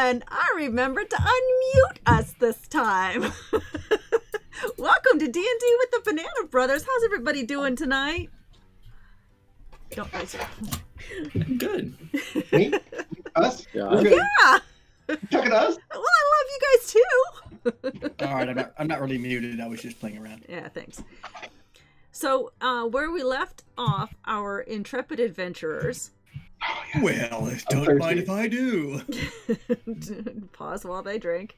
And I remembered to unmute us this time. Welcome to D&D with the Banana Brothers. How's everybody doing tonight? Don't raise it. Good. Me? Us? Yeah. We're good. Yeah. You talking to us? Well, I love you guys too. All right, I'm not really muted. I was just playing around. Yeah, thanks. So, where we left off, our intrepid adventurers. Oh, yeah. Well, don't thirsty. mind if I do. Pause while they drink.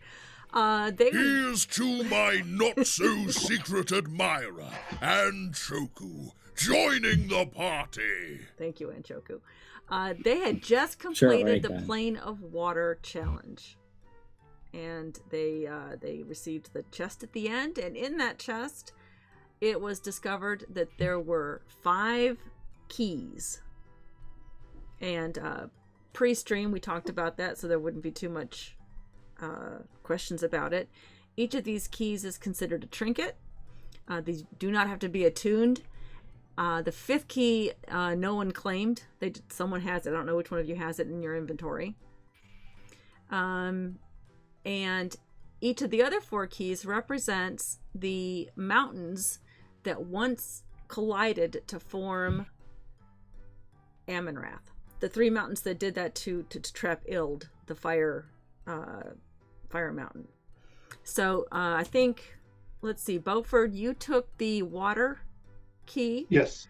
They Here's to my not-so-secret admirer, Anchoku, joining the party. Thank you, Anchoku. They had just Sure, completed right the then. Plane of Water challenge, and they received the chest at the end. And in that chest, it was discovered that there were 5 keys. And pre-stream, we talked about that, so there wouldn't be too much questions about it. Each of these keys is considered a trinket. These do not have to be attuned. The 5th key, no one claimed. Someone has it. I don't know which one of you has it in your inventory. And each of the other 4 keys represents the mountains that once collided to form Amonrath. The 3 mountains that did that to trap Ild, the fire mountain. So I think, let's see, Beaufort, you took the water key. Yes.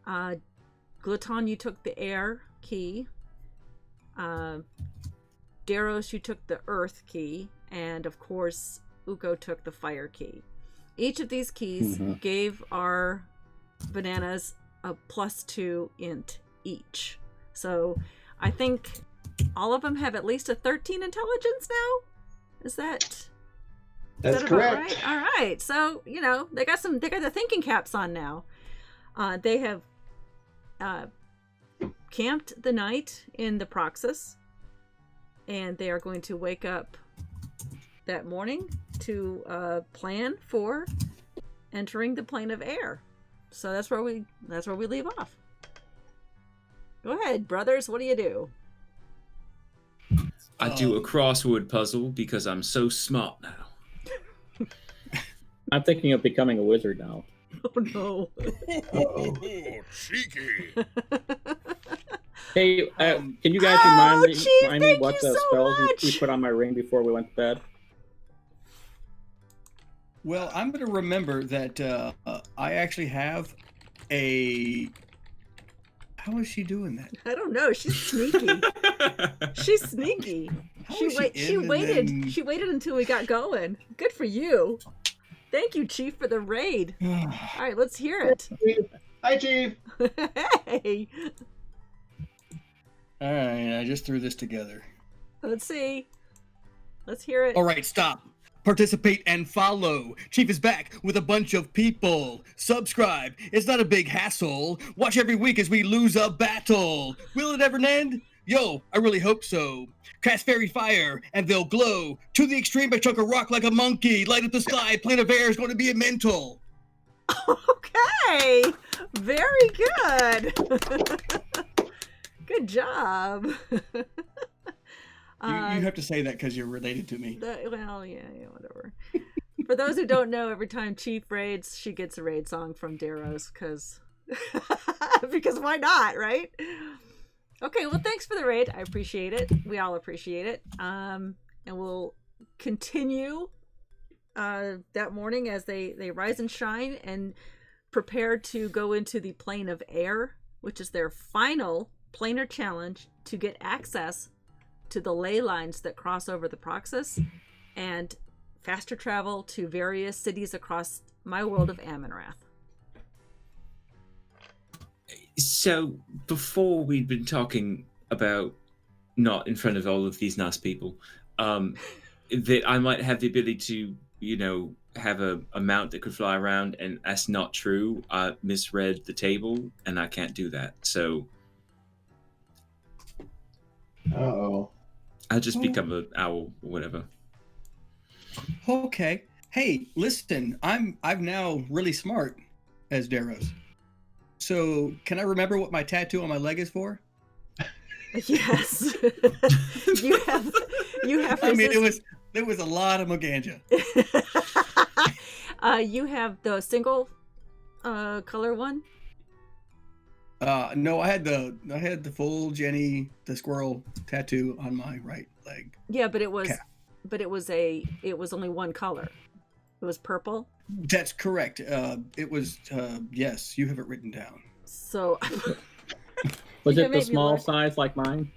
Gluton, you took the air key. Daros, you took the earth key. And of course, Uko took the fire key. Each of these keys gave our bananas a +2 int each. So I think all of them have at least a 13 intelligence now. Is that That's about correct. right? All right. So, they got the thinking caps on now. They have camped the night in the Proxus, and they are going to wake up that morning to plan for entering the plane of air. So that's where we leave off. Go ahead, brothers. What do you do? I do a crossword puzzle because I'm so smart now. I'm thinking of becoming a wizard now. Oh no! Oh, cheeky. Hey, can you guys Chief, remind me thank what you the so spells much. we put on my ring before we went to bed? Well, I'm going to remember that I actually have a... How is she doing that? I don't know. She's sneaky. She's sneaky. How She is waited. in and She waited until we got going. Good for you. Thank you, Chief, for the raid. then- All right, let's hear it. Hi, Chief. Hey, All right, I just threw this together. let's see. Let's hear it. All right, stop. Participate and follow. Chief is back with a bunch of people. Subscribe. It's not a big hassle. Watch every week as we lose a battle. Will it ever end? Yo, I really hope so. Cast fairy fire and they'll glow. To the extreme, I chuck a rock like a monkey. Light up the sky. Plane of air is going to be a mental. Okay, very good. Good job. You have to say that because you're related to me. Well, yeah, whatever. For those who don't know, every time Chief raids, she gets a raid song from Daros, because why not, right? Okay, well, thanks for the raid. I appreciate it. We all appreciate it. And we'll continue that morning as they rise and shine and prepare to go into the plane of air, which is their final planar challenge to get access to the ley lines that cross over the Proxus and faster travel to various cities across my world of Amonrath. So, before we'd been talking about not in front of all of these nice people, that I might have the ability to, have a mount that could fly around, and that's not true. I misread the table, and I can't do that. So, Uh-oh. I'll just become an owl or whatever. Okay. Hey, listen, I'm now really smart as Daros. So can I remember what my tattoo on my leg is for? Yes. you have I mean, resist- there was a lot of Moganja. you have the single color one. No, I had the full Jenny the squirrel tattoo on my right leg. Yeah, but it was Cap. it was only one color. It was purple. That's correct. It was yes, you have it written down. So Was You it the made me small look. size like mine?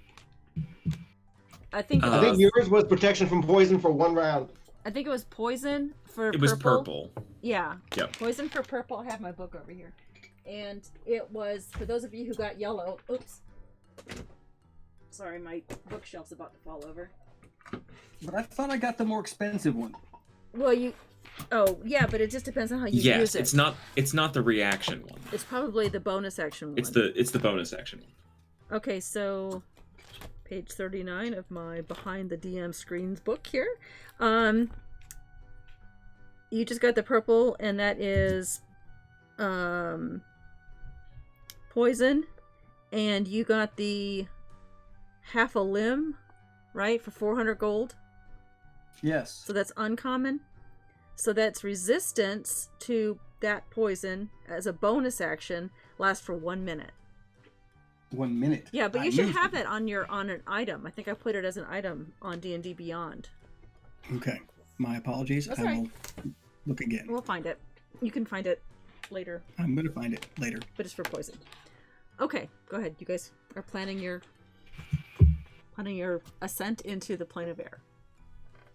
I think I think yours was protection from poison for 1 round. it was poison for It was purple. Yeah. Yep. Poison for purple. I have my book over here. And it was, for those of you who got yellow, oops. Sorry, my bookshelf's about to fall over. But I thought I got the more expensive one. Well, oh, yeah, but it just depends on how you Yes, use it. it's not the reaction one. It's probably the bonus action one. It's the bonus action one. Okay, so page 39 of my Behind the DM Screens book here. You just got the purple, and that is poison, and you got the half a limb, right, for 400 gold. Yes. So that's uncommon. So that's resistance to that poison as a bonus action, lasts for 1 minute. 1 minute. Yeah, but I you should used have it on an item. I think I put it as an item on D&D Beyond. Okay. My apologies. That's I all right. will look again. We'll find it. You can find it later, I'm gonna find it later. but it's for poison. Okay, go ahead. You guys are planning your ascent into the plane of air.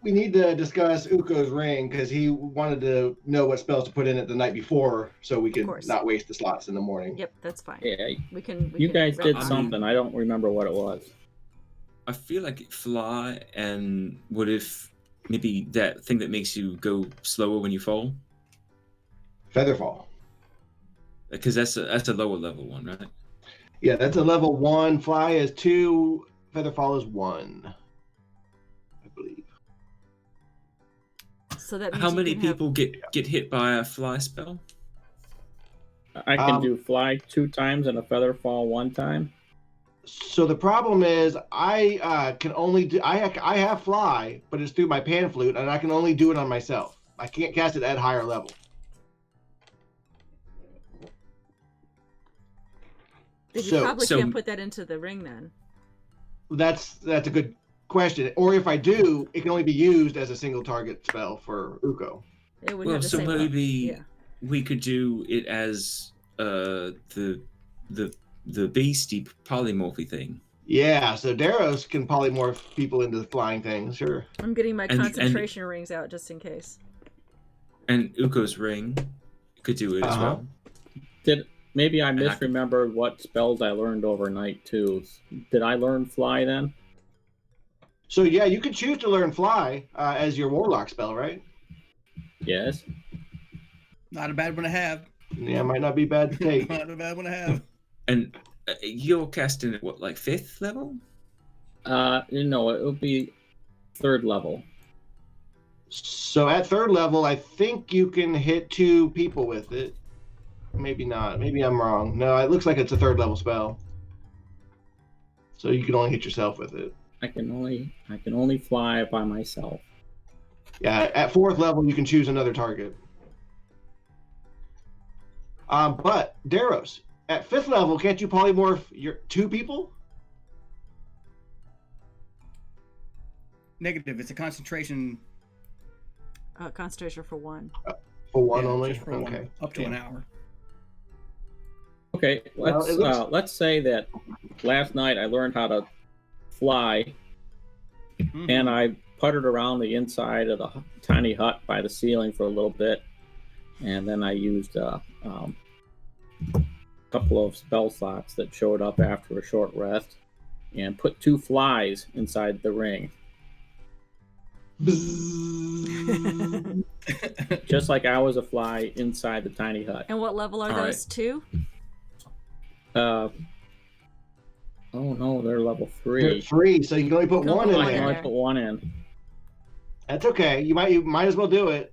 We need to discuss Uko's ring because he wanted to know what spells to put in it the night before so we could course. not waste the slots in the morning. Yep, that's fine. Yeah, We can. you guys did I mean- something. I don't remember what it was. I feel like fly, and what if maybe that thing that makes you go slower when you fall? Featherfall. Because that's a lower level one, right? Yeah, that's a level 1. Fly is 2. Featherfall is 1. I believe. So that means How you many can have- people get hit by a fly spell? I can do fly 2 times and a feather fall 1 time. So the problem is I can only do I have fly, but it's through my pan flute, and I can only do it on myself. I can't cast it at higher level. Then you So- probably so- can't put that into the ring then. That's a good question. Or if I do, it can only be used as a single target spell for Uko. It would Well, have the so same. maybe Yeah. we could do it as the beastie polymorphy thing. Yeah, so Daros can polymorph people into flying things, sure. I'm getting my And- concentration rings out just in case. And Uko's ring could do it as Uh-huh. well. Maybe I I could- misremembered what spells I learned overnight too. Did I learn fly then? So yeah, you could choose to learn fly as your warlock spell, right? Yes. Not a bad one to have. Yeah, might not be bad to take. Not a bad one to have. And you're casting at what, like 5th level? No, it would be 3rd level. So at 3rd level, I think you can hit 2 people with it. Maybe not. Maybe I'm wrong. No, it looks like it's a 3rd level spell. So you can only hit yourself with it. I can only fly by myself. Yeah, at 4th level, you can choose another target. But Daros, at 5th level, can't you polymorph your 2 people? Negative. It's a concentration. Concentration for 1. For 1 yeah, only? just for Okay. one, up to an hour. Okay, Well, let's it looks- let's say that last night I learned how to fly, Mhm. and I puttered around the inside of the tiny hut by the ceiling for a little bit, and then I used a couple of spell slots that showed up after a short rest, and put 2 flies inside the ring, Bzzz. just like I was a fly inside the tiny hut. And what level are All those? 2? Oh no, they're level You're 3. at 3, so you can only put Come 1 in on, I can there. only put 1 in. That's okay. You might as well do it.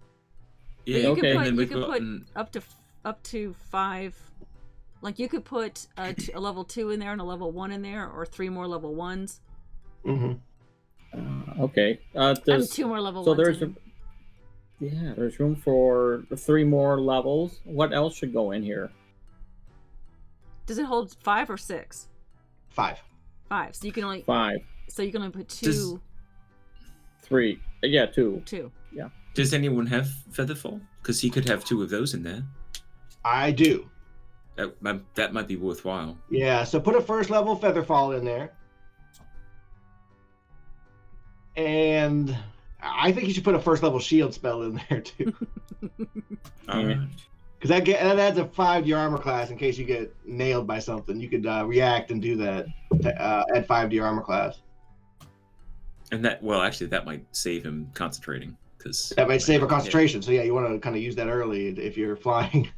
Yeah, you okay, can and put, then you we've can got put up to 5 Like you could put a level 2 in there and a level 1 in there, or 3 more level 1s. Okay. And There's 2 more level so 1s. there's there's room for 3 more levels. What else should go in here? Does it hold 5 or 6? 5. 5. So you can only 5. So you can only put 2. 3. Yeah, 2. 2. Yeah. Does anyone have Featherfall? Because he could have 2 of those in there. I do. That might be worthwhile. Yeah, so put a first level Featherfall in there. And I think you should put a first level shield spell in there too. All right. Because that adds a 5 to your armor class in case you get nailed by something. You could react and do that. Add 5 to your armor class. And that might save him concentrating. Cause That might save a concentration. So yeah, you want to kind of use that early if you're flying.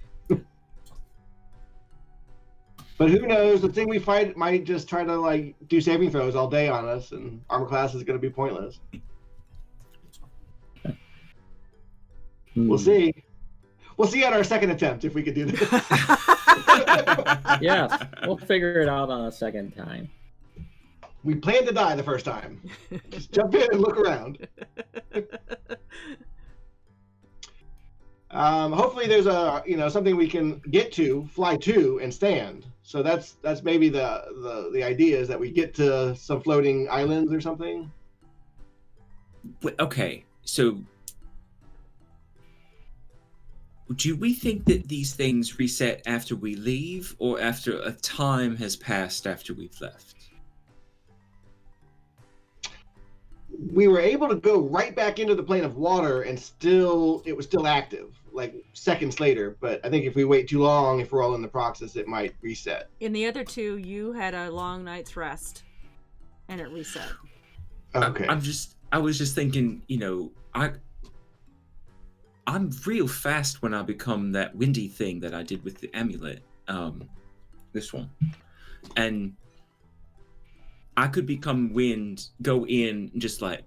But who knows? The thing we fight might just try to like do saving throws all day on us, and armor class is going to be pointless. We'll see. We'll see at our second attempt if we could do this. Yes, we'll figure it out on a second time. We planned to die the first time. Just jump in and look around. Hopefully there's a something we can get to, fly to, and stand. So that's maybe the idea is that we get to some floating islands or something. Okay, so do we think that these things reset after we leave, or after a time has passed after we've left? We were able to go right back into the plane of water, and it was still active, like seconds later. But I think if we wait too long, if we're all in the process, it might reset. In the other 2, you had a long night's rest, and it reset. Okay. I was just thinking, I'm real fast when I become that windy thing that I did with the amulet. This one, and I could become wind, go in, just like,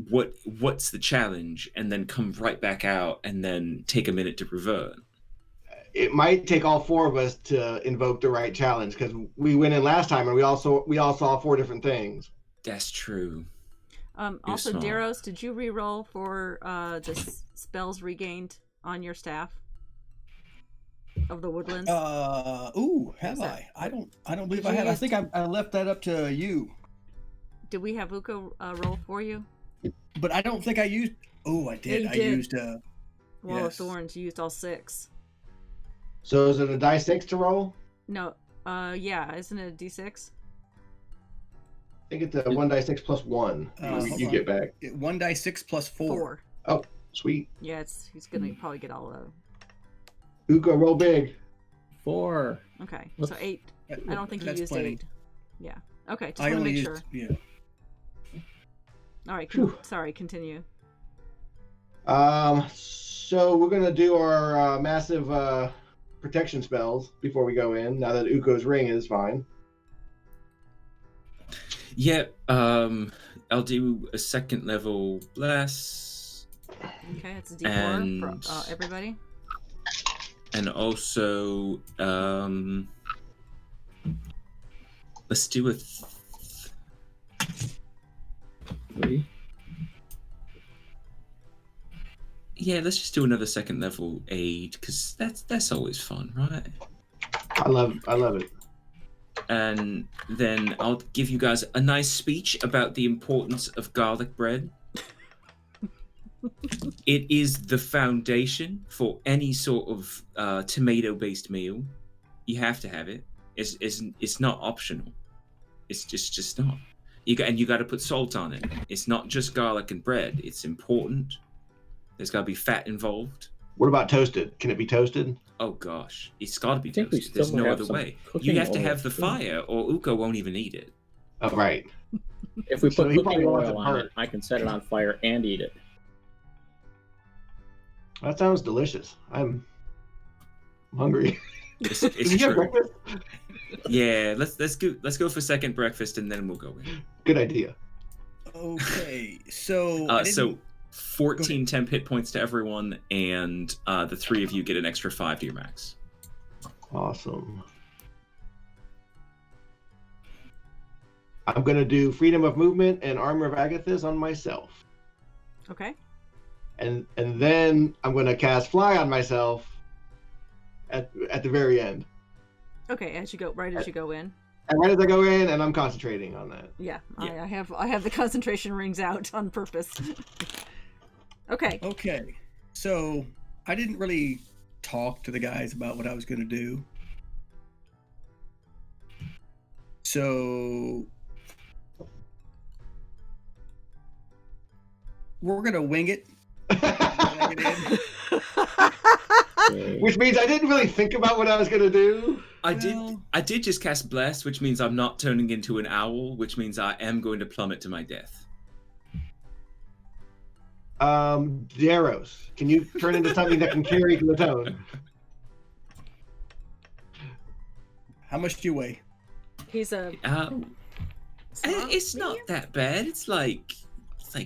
what's the challenge, and then come right back out, and then take a minute to revert. It might take all 4 of us to invoke the right challenge, because we went in last time and we all saw 4 different things. That's true. Also, smart. Daros, did you re-roll for the spells regained on your staff of the woodlands? Have I? I don't believe I have. I think I left that up to you. Did we have Uko roll for you? But I don't think I used. Oh, I did. Yeah, I you did. used. Wall of Yes. Thorns. You used all 6. So is it a die 6 to roll? No. Yeah. Isn't it a D6? I think it's a 1 die 6 plus 1. Hold you on. get back. 1 die 6 plus 4. Oh, sweet. Yeah. He's gonna probably get all of. Uko, roll big. 4. Okay. So 8. I don't think you That's used plenty. 8. Yeah. Okay. Just I want to only make used. sure. Yeah. All right. Sorry. Continue. So we're gonna do our massive protection spells before we go in. Now that Uko's ring is fine. Yeah. I'll do a 2nd level bless. Okay. It's a D4 And- for everybody. And also, let's do a 3. yeah. Let's just do another 2nd level aid, because that's always fun, right? I love it. And then I'll give you guys a nice speech about the importance of garlic bread. It is the foundation for any sort of tomato-based meal. You have to have it. It's not optional. It's just not. You got to put salt on it. It's not just garlic and bread. It's important. There's got to be fat involved. What about toasted? Can it be toasted? Oh gosh, it's got to be I think we toasted. still There's no have other some way. cooking You have to oil, have the too. fire, or Uko won't even eat it. Oh, right. If we So put he probably cooking wants oil it on burnt. it, I can set it on fire and eat it. That sounds delicious. I'm hungry. It's Did we have true. breakfast? Yeah, let's go for 2nd breakfast, and then we'll go in. Good idea. Okay. So. I didn't- So 14 temp hit points to everyone, and the 3 of you get an extra 5 to your max. Awesome. I'm going to do Freedom of Movement and Armor of Agathis on myself. Okay. And then I'm going to cast Fly on myself at the very end. Okay, as you go in. And right as I go in, and I'm concentrating on that. Yeah, Yeah. I have the concentration rings out on purpose. Okay. Okay. So I didn't really talk to the guys about what I was going to do. So we're going to wing it. Which means I didn't really think about what I was going to do. I did just cast Bless, which means I'm not turning into an owl, which means I am going to plummet to my death. Daros, can you turn into something that can carry Glatone? How much do you weigh? He's a. It's not that bad. It's like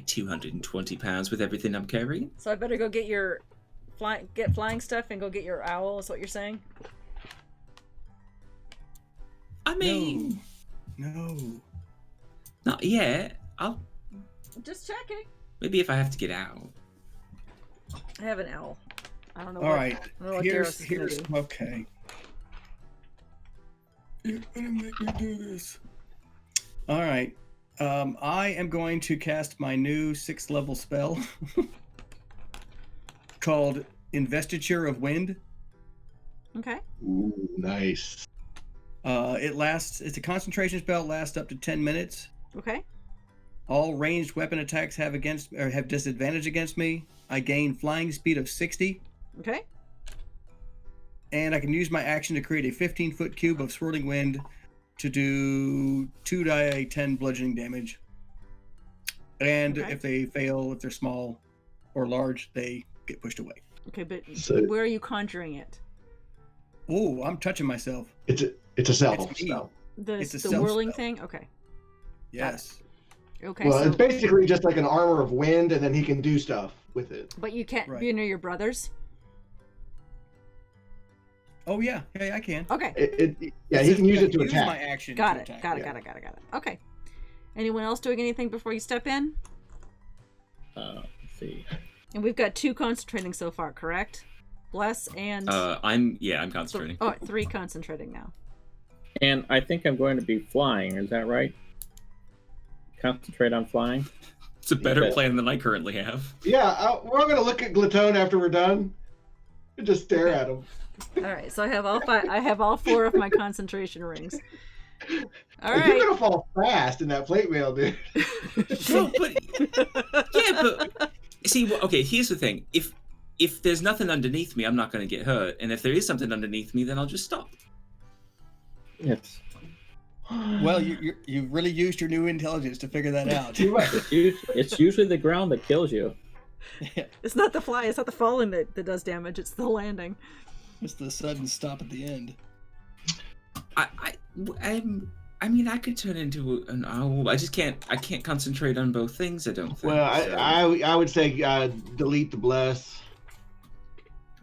220 pounds with everything I'm carrying. So I better go get your flying stuff and go get your owl. Is what you're saying? I mean, No. not yet. I'll Just checking. maybe if I have to get out. I have an owl. I don't know. All right. I don't know what Here's Daros is gonna do. okay. You're gonna make me do this. All right. I am going to cast my new 6th level spell called Investiture of Wind. Okay. Ooh, nice. It's a concentration spell, lasts up to 10 minutes. Okay. All ranged weapon attacks have disadvantage against me. I gain flying speed of 60. Okay. And I can use my action to create a 15-foot cube of swirling wind to do 2d10 bludgeoning damage. And Okay. if they fail, if they're small or large, they get pushed away. Okay, but So- where are you conjuring it? Oh, I'm touching myself. It's a self It's me. spell. It's a The self whirling spell. thing? Okay. Yes. Okay. Well, So, it's basically just like an armor of wind, and then he can do stuff with it. but you can't Right. be near your brothers. Oh yeah, I can. Okay. Yeah, he can use it to my attack. action. Got to it. attack, Got it. yeah. Got it. Okay. Anyone else doing anything before you step in? Let's see. And we've got 2 concentrating so far, correct? Bless and I'm concentrating. 3 concentrating now. And I think I'm going to be flying. Is that right? Concentrate on flying. It's a better Yeah. plan than I currently have. Yeah, we're going to look at Glatone after we're done. And just stare at him. All right. So I have all 5. I have all 4 of my concentration rings. All You're right. going to fall fast in that plate mail, dude. Well, but see, okay. Here's the thing: if there's nothing underneath me, I'm not going to get hurt, and if there is something underneath me, then I'll just stop. Yes. Well, you really used your new intelligence to figure that out. It's usually the ground that kills you. It's not the fly. It's not the falling that does damage. It's the landing. It's the sudden stop at the end. I mean, I could turn into an owl. I can't concentrate on both things. I don't think. Well, so. I would say delete the bless.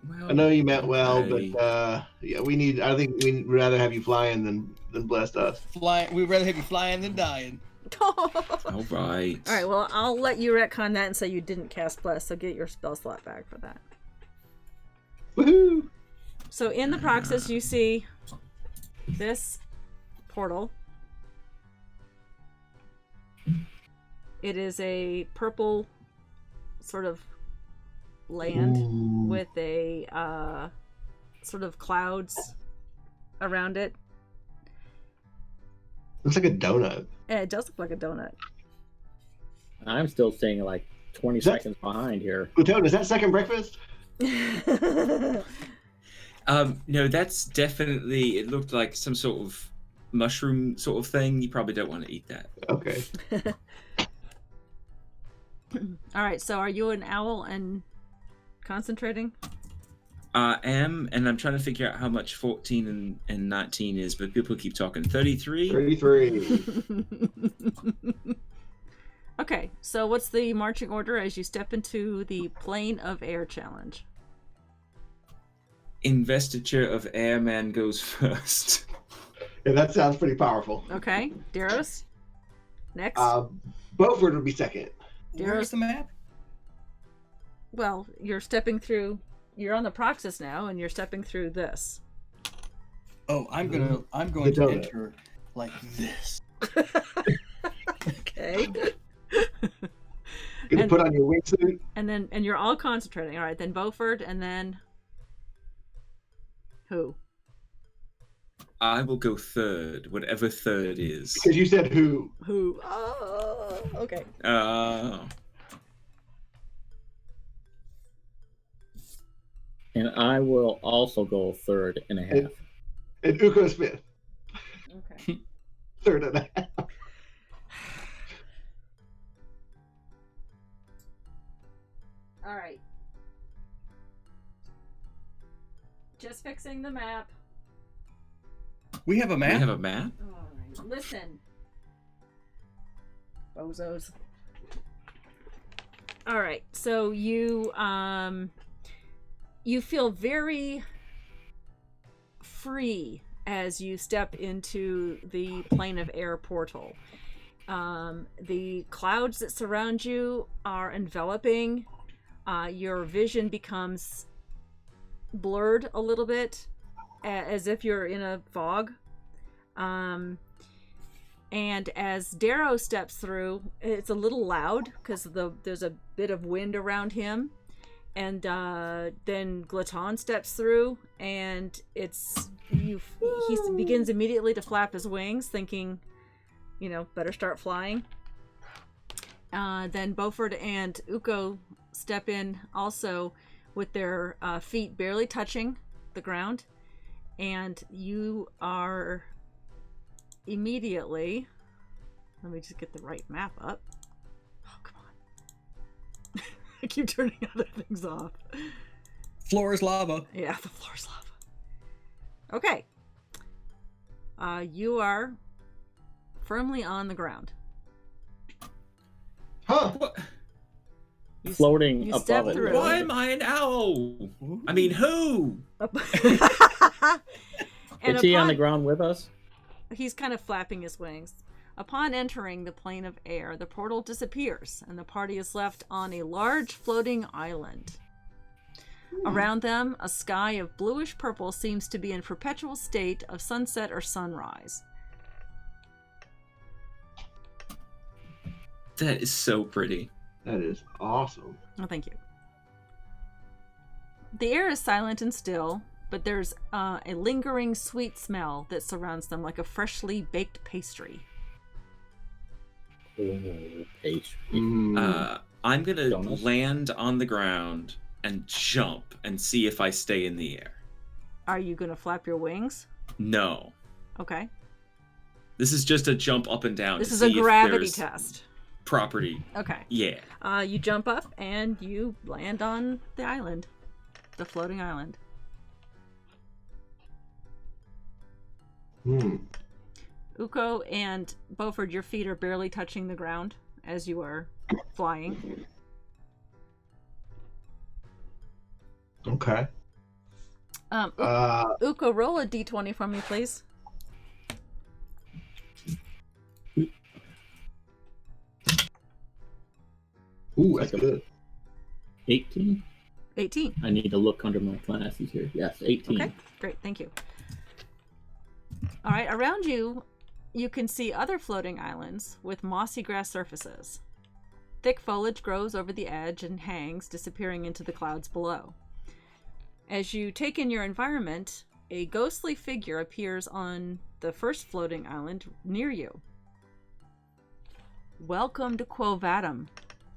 Well, I know you meant well, okay. but yeah, I think we'd rather have you flying than blessed us. We'd rather have you flying than dying. All right. All right. Well, I'll let you retcon that and say you didn't cast bless. So get your spell slot back for that. Woohoo! So in the process, you see this portal. It is a purple sort of land Ooh. with a sort of clouds around it. Looks like a donut. And it does look like a donut. I'm still staying like 20 Is that- seconds behind here. Glatone, is that second breakfast? No, that's definitely. It looked like some sort of mushroom sort of thing. You probably don't want to eat that. Okay. All right. So are you an owl and concentrating? I am, and I'm trying to figure out how much 14 and 19 is, but people keep talking 33. 33. Okay. So what's the marching order as you step into the plane of air challenge? investiture of Airman goes first. Yeah, that sounds pretty powerful. Okay, Daros. Next. Beaufort would be second. Where's the map? Well, you're stepping through. You're on the Proxus now, and you're stepping through this. Oh, I'm going to The donut. enter like this. Okay. Gonna And- put on your wingsuit. And you're all concentrating. All right, then Beaufort, and then who? I will go third, whatever third is. Because you said who. Who? Oh, okay. And I will also go third and a half. And Uko Smith. Okay. Third and a half. All right. Just fixing the map. We have a We map? have a map? All right. Listen. Bozos. All right. So you feel very free as you step into the plane of air portal. The clouds that surround you are enveloping. Your vision becomes blurred a little bit, as if you're in a fog. And as Darrow steps through, it's a little loud because there's a bit of wind around him. And then Glaton steps through, and he begins immediately to flap his wings, thinking, better start flying. Then Beaufort and Uko step in also with their feet barely touching the ground, and you are immediately, let me just get the right map up. Oh, come on. I keep turning other things off. Floor is lava. Yeah, the floor's lava. Okay. You are firmly on the ground. Huh. What? You Floating you above step it. through. Why am I an owl? I mean, who? And Is he on the upon- ground with us? He's kind of flapping his wings. Upon entering the plane of air, the portal disappears, and the party is left on a large floating island. Around them, a sky of bluish purple seems to be in perpetual state of sunset or sunrise. That is so pretty. That is awesome. Oh, thank you. The air is silent and still, but there's a lingering sweet smell that surrounds them like a freshly baked pastry. Pastry. I'm gonna Donuts? land on the ground and jump and see if I stay in the air. Are you going to flap your wings? No. Okay. This is just a jump up and down. This to is a see if gravity there's test. Property. Okay. Yeah. You jump up and you land on the island. The floating island. Uko and Beaufort, your feet are barely touching the ground as you are flying. Okay. Uko, roll a d20 for me, please. Ooh, that's good. 18? 18. I need to look under my glasses here. Yes, 18. Okay, great, thank you. All right, around you, you can see other floating islands with mossy grass surfaces. Thick foliage grows over the edge and hangs, disappearing into the clouds below. As you take in your environment, a ghostly figure appears on the first floating island near you. "Welcome to Quovatum,"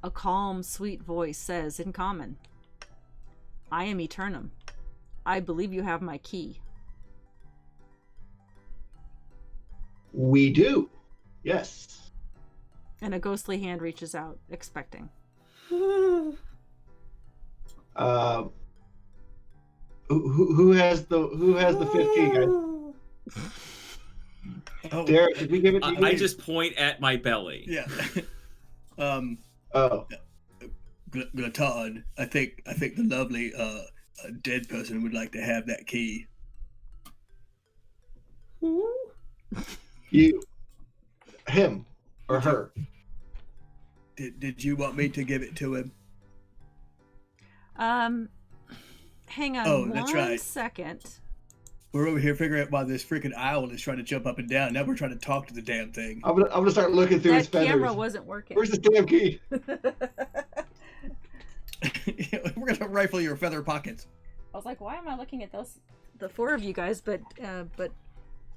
a calm, sweet voice says in common. "I am Eternum. I believe you have my key." We do. Yes. And a ghostly hand reaches out, expecting. Who has the 15, guys? Oh, Derek, did we give it to you? I just point at my belly. yeah. Oh. Glaton, I think the lovely A dead person would like to have that key. You, him, or her? Did you want me to give it to him? Hang on Oh, that's one right. second. We're over here figuring out why this freaking owl is trying to jump up and down. Now we're trying to talk to the damn thing. I'm gonna start looking through his That feathers. camera wasn't working. Where's this damn key? We're gonna rifle your feather pockets. I was like, why am I looking at the four of you guys, but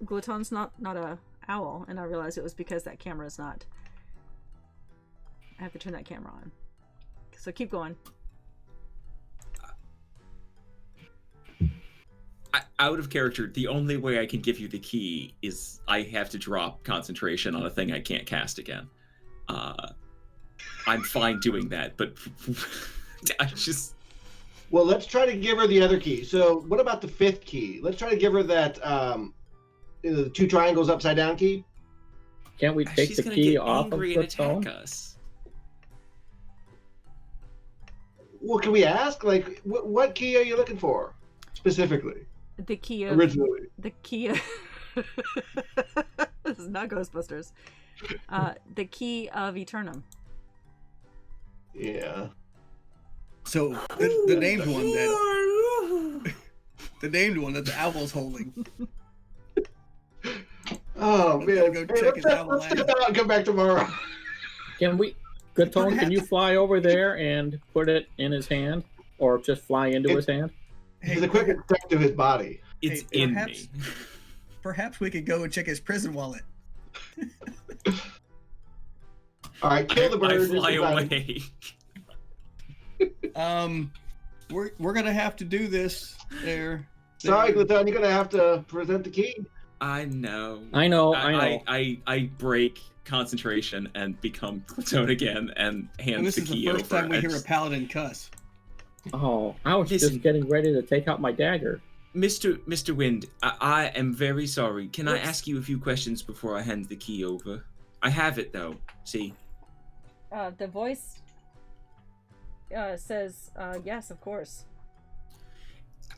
Gluton's not a owl, and I realized it was because that camera is not. I have to turn that camera on. So keep going. Out of character, the only way I can give you the key is I have to drop concentration on a thing I can't cast again. I'm fine doing that, but I just... Well, let's try to give her the other key. So what about the 5th key? Let's try to give her that the 2 triangles upside down key. Can't we take She's the gonna key get off of angry the and attack phone? us. Well, can we ask? Like, what key are you looking for specifically? The key of Originally. the key of this is not Ghostbusters. The key of Eternum. Yeah. So the named one that the named one that the owl's holding. Oh man. Go Hey, check his owl let's check eye. it out and come back tomorrow. Can we, Gatone, can you fly over there and put it in his hand? Or just fly into his hand? He's a quick attack to his body. It's Hey, in perhaps- me. Perhaps we could go and check his prison wallet. All right, kill the I bird. fly Everybody. away. We're gonna have to do this. There. Sorry, Gluton, you're gonna have to present the key. I know. I know. I break concentration and become Gluton again and hand And this the is key the over. first time we I hear a just- paladin cuss. Oh, I was Listen. just getting ready to take out my dagger. Mr. Wind, I am very sorry. Can I Oops. ask you a few questions before I hand the key over? I have it though. See? The voice says, yes, of course.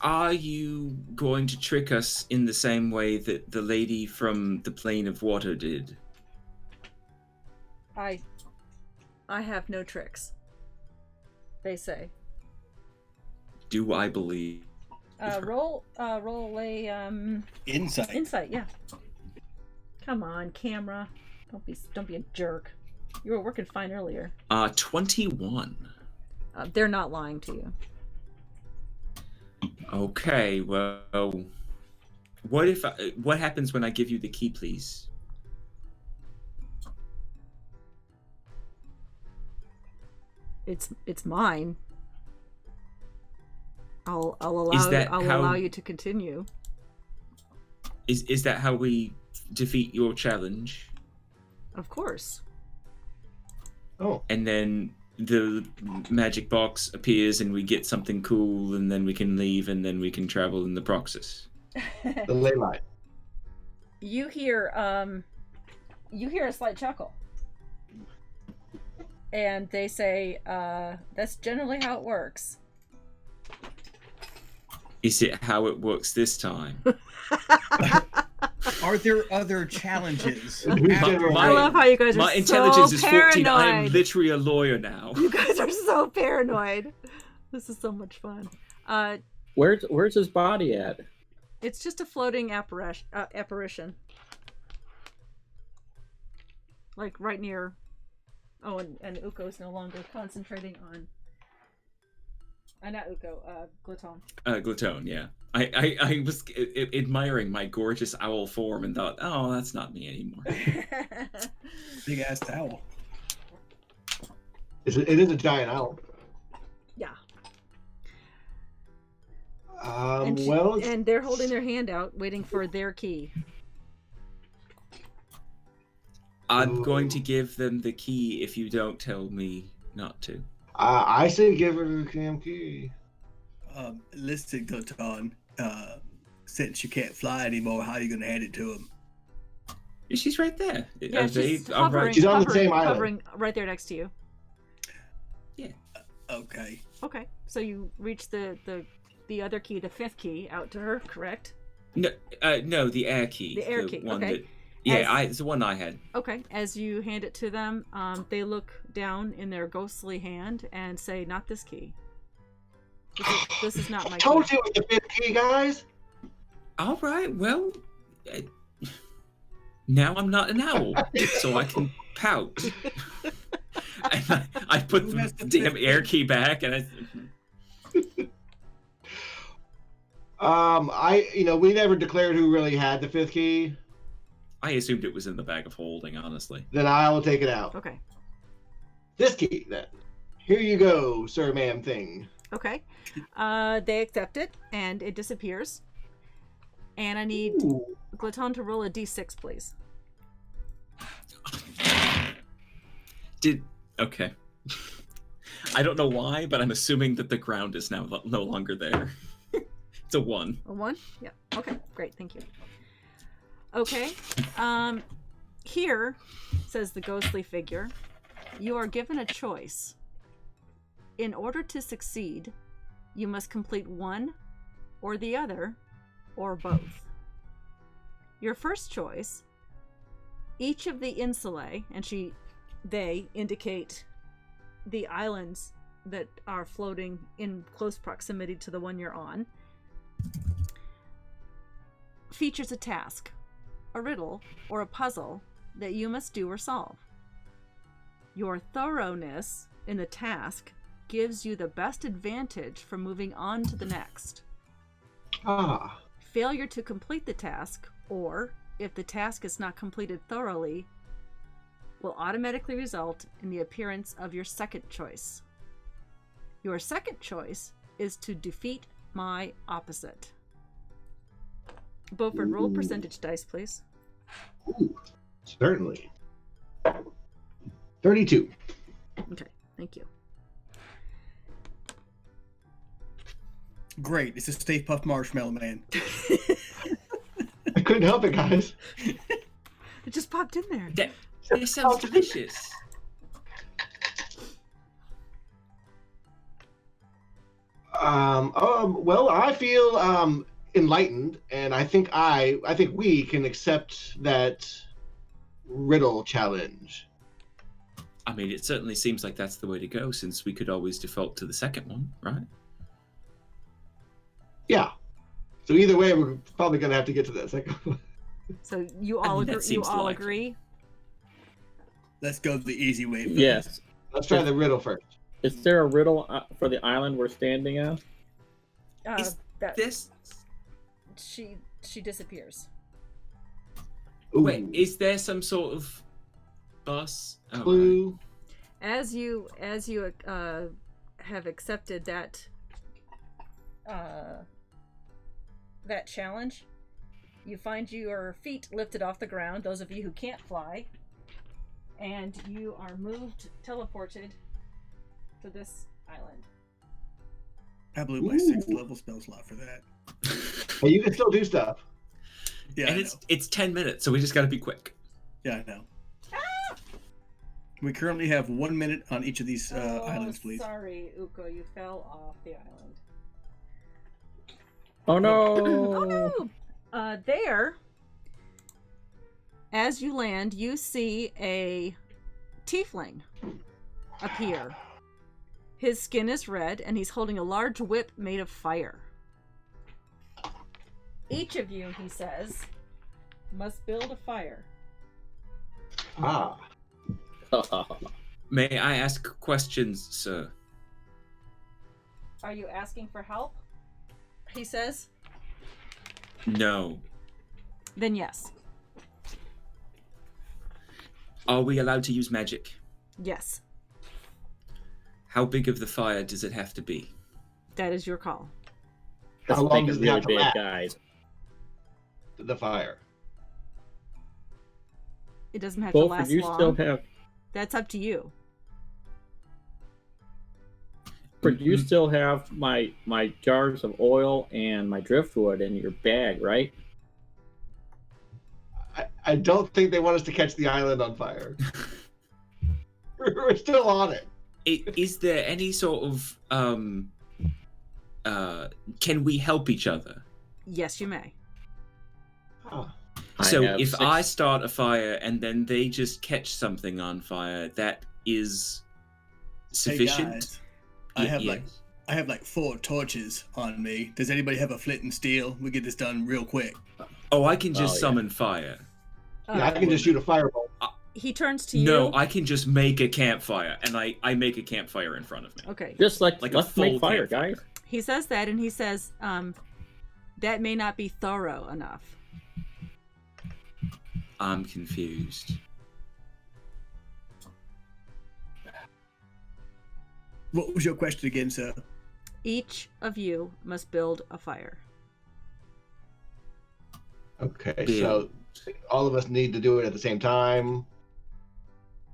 Are you going to trick us in the same way that the lady from the Plane of Water did? I have no tricks. They say. Do I believe? Roll a Insight. insight, yeah. Come on, camera. Don't be a jerk. You were working fine earlier. 21. They're not lying to you. Okay, well, what happens when I give you the key, please? It's mine. I'll that how- allow you to continue. Is that how we defeat your challenge? Of course. Oh, And then the magic box appears and we get something cool and then we can leave and then we can travel in the Proxus. the ley line. You hear a slight chuckle. And they say, that's generally how it works. Is it how it works this time? Are there other challenges? Who's general? I love how you guys are My intelligence so is 14. I am paranoid. literally a lawyer now. You guys are so paranoid. This is so much fun. Where's his body at? It's just a floating apparition. Like right near. Oh, and Uko's no longer concentrating on. Not Uko, Gluton. Gluton, yeah. I was admiring my gorgeous owl form and thought, oh, that's not me anymore. Big ass towel. It is a giant owl. Yeah. Well, And they're holding their hand out, waiting for their key. I'm going to give them the key if you don't tell me not to. I say give her the damn key. Listen, Gluton, since you can't fly anymore, how are you gonna hand it to him? She's right there. Yeah, she's I'm hovering, right. She's on the same island. hovering right there next to you. Okay. Okay, so you reach the the other key, the 5th key, out to her, correct? No, the air key. The air key, one okay. That, yeah, it's the one I had. Okay, as you hand it to them, they look down in their ghostly hand and say, "Not this key. This is not my I told key." you it was the 5th key, guys. All right, well, now I'm not an owl, so I can pout. And I put Who the has the damn fifth air key back, and We never declared who really had the 5th key. I assumed it was in the bag of holding, honestly. Then I will take it out. Okay. This key, then. Here you go, sir, ma'am, thing. Okay. They accept it, and it disappears. And I need Ooh. Glaton to roll a d6, please. Okay. I don't know why, but I'm assuming that the ground is now no longer there. It's a 1. A 1? Yeah. Okay, great. Thank you. Okay. Here, says the ghostly figure, you are given a choice. In order to succeed, you must complete one or the other, or both. Your first choice, each of the insulae, and they indicate the islands that are floating in close proximity to the one you're on, features a task, a riddle, or a puzzle that you must do or solve. Your thoroughness in the task gives you the best advantage for moving on to the next. Failure to complete the task, or if the task is not completed thoroughly, will automatically result in the appearance of your second choice. Your second choice is to defeat my opposite. Beaufort, roll percentage dice, please. Ooh, certainly. 32. Okay, thank you. Great. It's a Stay Puft Marshmallow Man. I couldn't help it, guys. It just popped in there. That sounds delicious. Well, I feel enlightened, and I think we can accept that riddle challenge. I mean, it certainly seems like that's the way to go, since we could always default to the second one, right? Yeah. So either way, we're probably going to have to get to that second one. So you all agree? You all agree? Let's go the easy way. First. Yes. Let's try the riddle first. Is there a riddle for the island we're standing on? Is that this... she disappears. Ooh. Wait, is there some sort of bus? Oh, Clue. right. As you have accepted that that challenge, you find your feet lifted off the ground, those of you who can't fly, and you are teleported to this island. I blew my 6th level spell slot for that. Hey, you can still do stuff. Yeah, And I know. it's 10 minutes, so we just got to be quick. Yeah, I know. We currently have 1 minute on each of these islands, please. Sorry, Uko, you fell off the island. Oh no! Oh no! There, as you land, you see a tiefling appear. His skin is red, and he's holding a large whip made of fire. Each of you, he says, must build a fire. May I ask questions, sir? Are you asking for help? He says. No. Then yes. Are we allowed to use magic? Yes. How big of the fire does it have to be? That is your call. Let's How long make does it it really have to big, last? guys. The fire. It doesn't have to Both last of you long. still have. That's up to you. But you still have my jars of oil and my driftwood in your bag, right? I don't think they want us to catch the island on fire. We're still on it. Is there any sort of can we help each other? Yes, you may. Oh. So have if 6. I start a fire and then they just catch something on fire, that is sufficient. Hey guys, I have like 4 torches on me. Does anybody have a flint and steel? We get this done real quick. Oh, I can just Oh, yeah. summon fire. Yeah, I can just shoot a fireball. He turns to you. No, I can just make a campfire, and I make a campfire in front of me. Okay. Just Like a let's make full fire, campfire. guys. He says that, and he says, that may not be thorough enough. I'm confused. What was your question again, sir? Each of you must build a fire. Okay, Yeah. so all of us need to do it at the same time,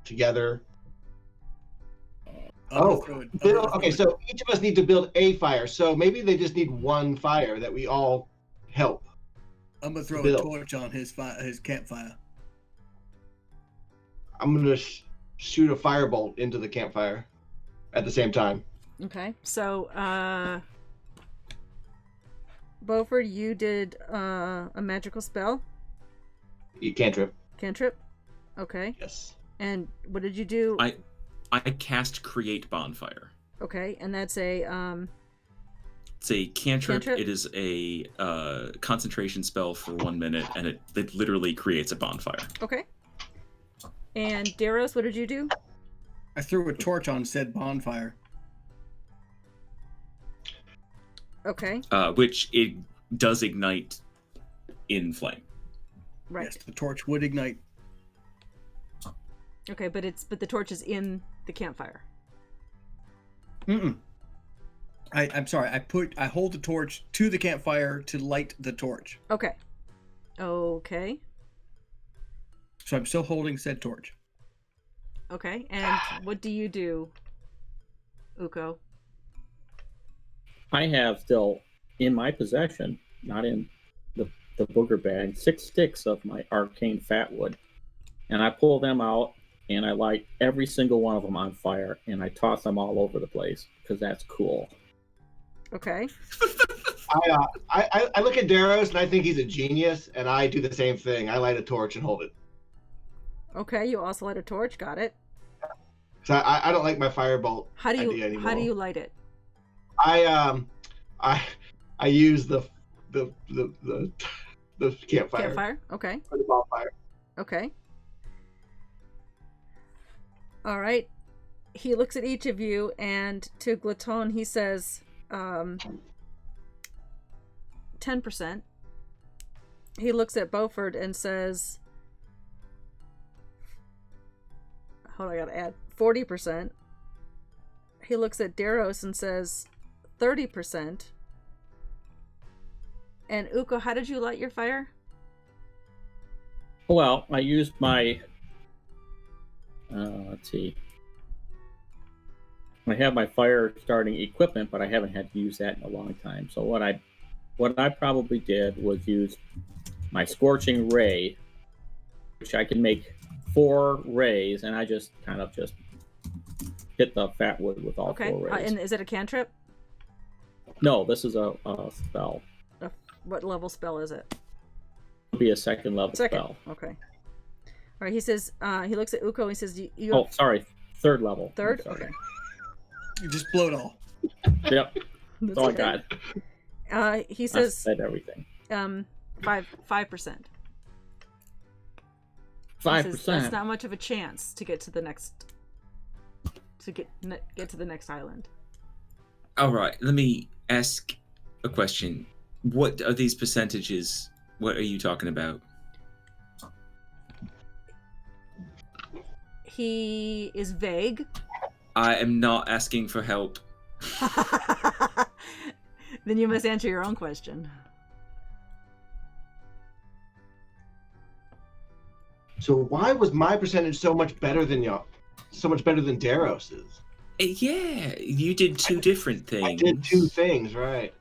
together. Okay, so each of us need to build a fire. So maybe they just need one fire that we all help. I'm gonna throw Bill. a torch on his campfire. I'm gonna shoot a firebolt into the campfire at the same time. Okay. So, Beaufort, you did a magical spell? You cantrip. Cantrip? Okay. Yes. And what did you do? I cast Create Bonfire. Okay, and that's a It's a cantrip. Cantrip? It is a concentration spell for 1 minute, and it literally creates a bonfire. okay. And Daros, what did you do? I threw a torch on said bonfire. Okay, Which it does ignite in flame. right. Yes, the torch would ignite. Okay, but the torch is in the campfire. Mm-mm. I'm sorry. I hold the torch to the campfire to light the torch. Okay. Okay. So I'm still holding said torch. Okay. And what do you do, Uko? I have still in my possession, not in the booger bag, 6 sticks of my arcane fatwood, and I pull them out and I light every single one of them on fire and I toss them all over the place because that's cool. Okay. I look at Daros and I think he's a genius, and I do the same thing. I light a torch and hold it. Okay, you also light a torch. Got it. So I don't like my firebolt How do idea anymore. you light it? I use the campfire. Campfire. Okay. Or the bonfire. Okay. All right. He looks at each of you, and to Glaton, he says, 10%. He looks at Beaufort and says, hold on, I gotta add 40%. He looks at Daros and says 30%. And Uko, how did you light your fire? Well, I used my let's see. I have my fire starting equipment, but I haven't had to use that in a long time. So what I probably did was use my scorching ray, which I can make 4 rays, and I just kind of just hit the fat wood with all 4 rays. And is it a cantrip? No, this is a spell. What level spell is it? It'll be a second level spell. Okay. All right. He says. He looks at Uko. He says, "You." Oh, sorry, 3rd level. Third. Sorry. Okay. You just blow it all. Yep. That's That's all okay. I got. He I says, said everything. 5%. 5%. That's not much of a chance to get to the next. To get to the next island. All right, let me ask a question. What are these percentages? What are you talking about? He is vague. I am not asking for help. Then you must answer your own question. So why was my percentage so much better than y'all? So much better than Daros's? Yeah, you did 2 different things. I did 2 things, right?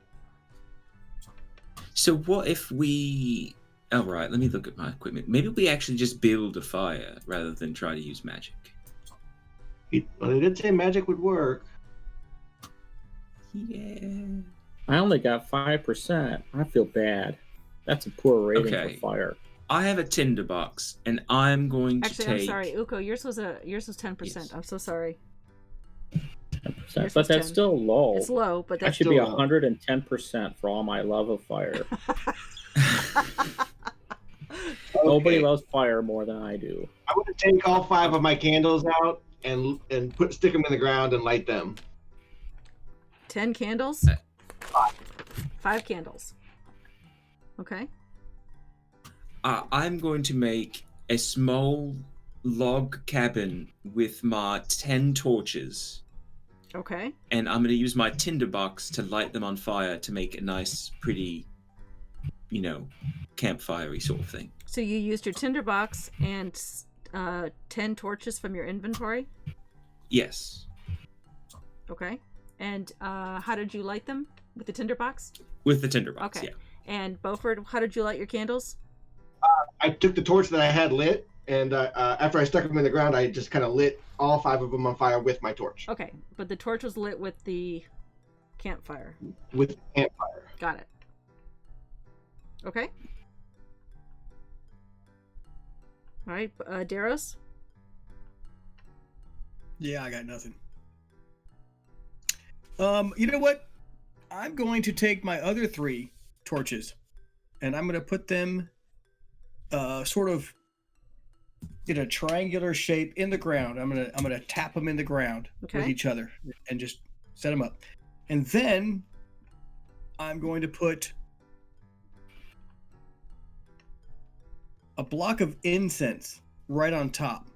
So what if we... All right, let me look at my equipment. Maybe we actually just build a fire rather than try to use magic. Well, they did say magic would work. Yeah. I only got 5%. I feel bad. That's a poor rating Okay. for fire. I have a tinderbox, and I'm going to Actually, take. I'm sorry, Uko. Yours was 10%. Yes. I'm so sorry. 10%. Yours But was that's 10. still low. It's low, but I that's should be still low. 110% for all my love of fire. Okay. Nobody loves fire more than I do. I want to take all 5 of my candles out and stick them in the ground and light them. 10 candles. 5 candles. Okay. I'm going to make a small log cabin with my 10 torches, Okay. and I'm going to use my tinderbox to light them on fire to make a nice, pretty, campfire-y sort of thing. So you used your tinderbox and 10 torches from your inventory. Yes. Okay. And how did you light them? With the tinderbox? With the tinderbox, Okay. yeah. And Beaufort, how did you light your candles? I took the torch that I had lit, and after I stuck them in the ground, I just kind of lit all 5 of them on fire with my torch. Okay. But the torch was lit with the campfire. With the campfire. Got it. Okay. All right. Daros? Yeah, I got nothing. You know what? I'm going to take my other 3 torches, and I'm going to put them sort of in a triangular shape in the ground. I'm gonna tap them in the ground with Okay. each other and just set them up, and then I'm going to put a block of incense right on top,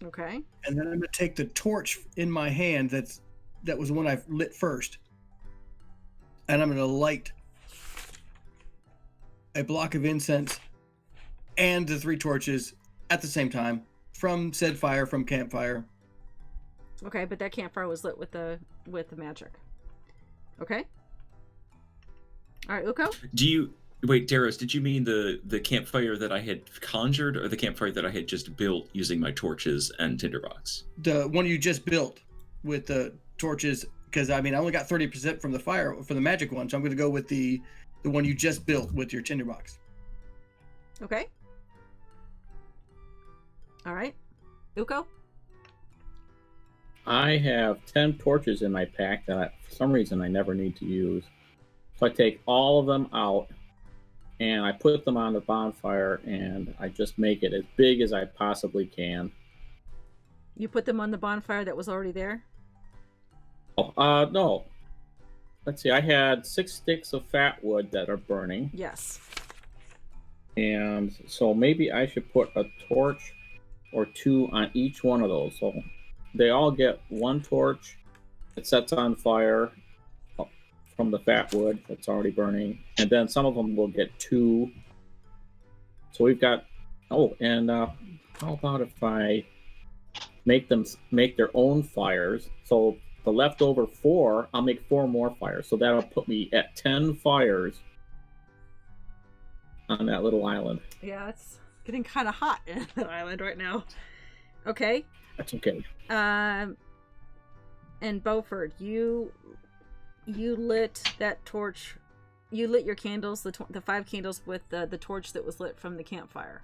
Okay. and then I'm going to take the torch in my hand that was the one I lit first, and I'm going to light a block of incense and the 3 torches at the same time from said fire, from campfire. Okay, but that campfire was lit with the magic. Okay. All right, Uko? Wait, Daros, did you mean the campfire that I had conjured, or the campfire that I had just built using my torches and tinderbox? The one you just built with the torches, because I only got 30% from the fire for the magic one, so I'm going to go with the one you just built with your tinderbox. Okay. All right. Uko? I have 10 torches in my pack that for some reason I never need to use. So I take all of them out and I put them on the bonfire and I just make it as big as I possibly can. You put them on the bonfire that was already there? Oh, no. Let's see, I had 6 sticks of fat wood that are burning. Yes. And so maybe I should put a torch or 2 on each one of those. So they all get 1 torch that sets on fire from the fat wood that's already burning. And then some of them will get 2. So we've got, and how about if I make them make their own fires? So the leftover 4, I'll make 4 more fires. So that'll put me at 10 fires on that little island. Yeah, it's getting kind of hot in that island right now. Okay. That's okay. And Beaufort, you lit that torch. You lit your candles, the 5 candles with the torch that was lit from the campfire.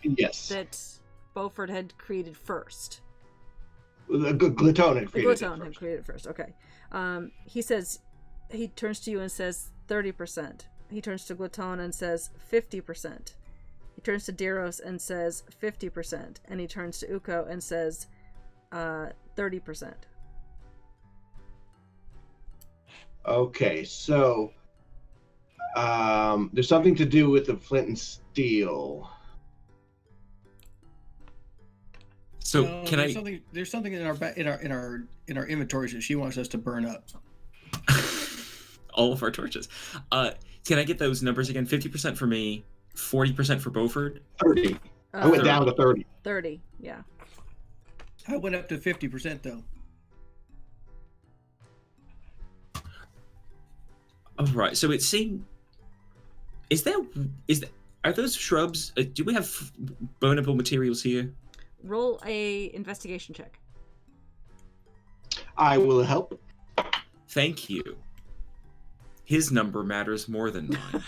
Yes. That Beaufort had created first. The Glutton had created Glutton had created first. Okay. He turns to you and says 30%. He turns to Glutton and says 50%. He turns to Daros and says 50%. And he turns to Uko and says 30%. Okay, so there's something to do with the flint and steel. So can There's something in our inventories that she wants us to burn up. all of our torches? Can I get those numbers again? 50% for me, 40% for Beaufort. 30. I went down to 30. 30, yeah. I went up to 50% though. All right. So it seemed. Are those shrubs? Do we have burnable materials here? Roll a investigation check. I will help. Thank you. his number matters more than mine.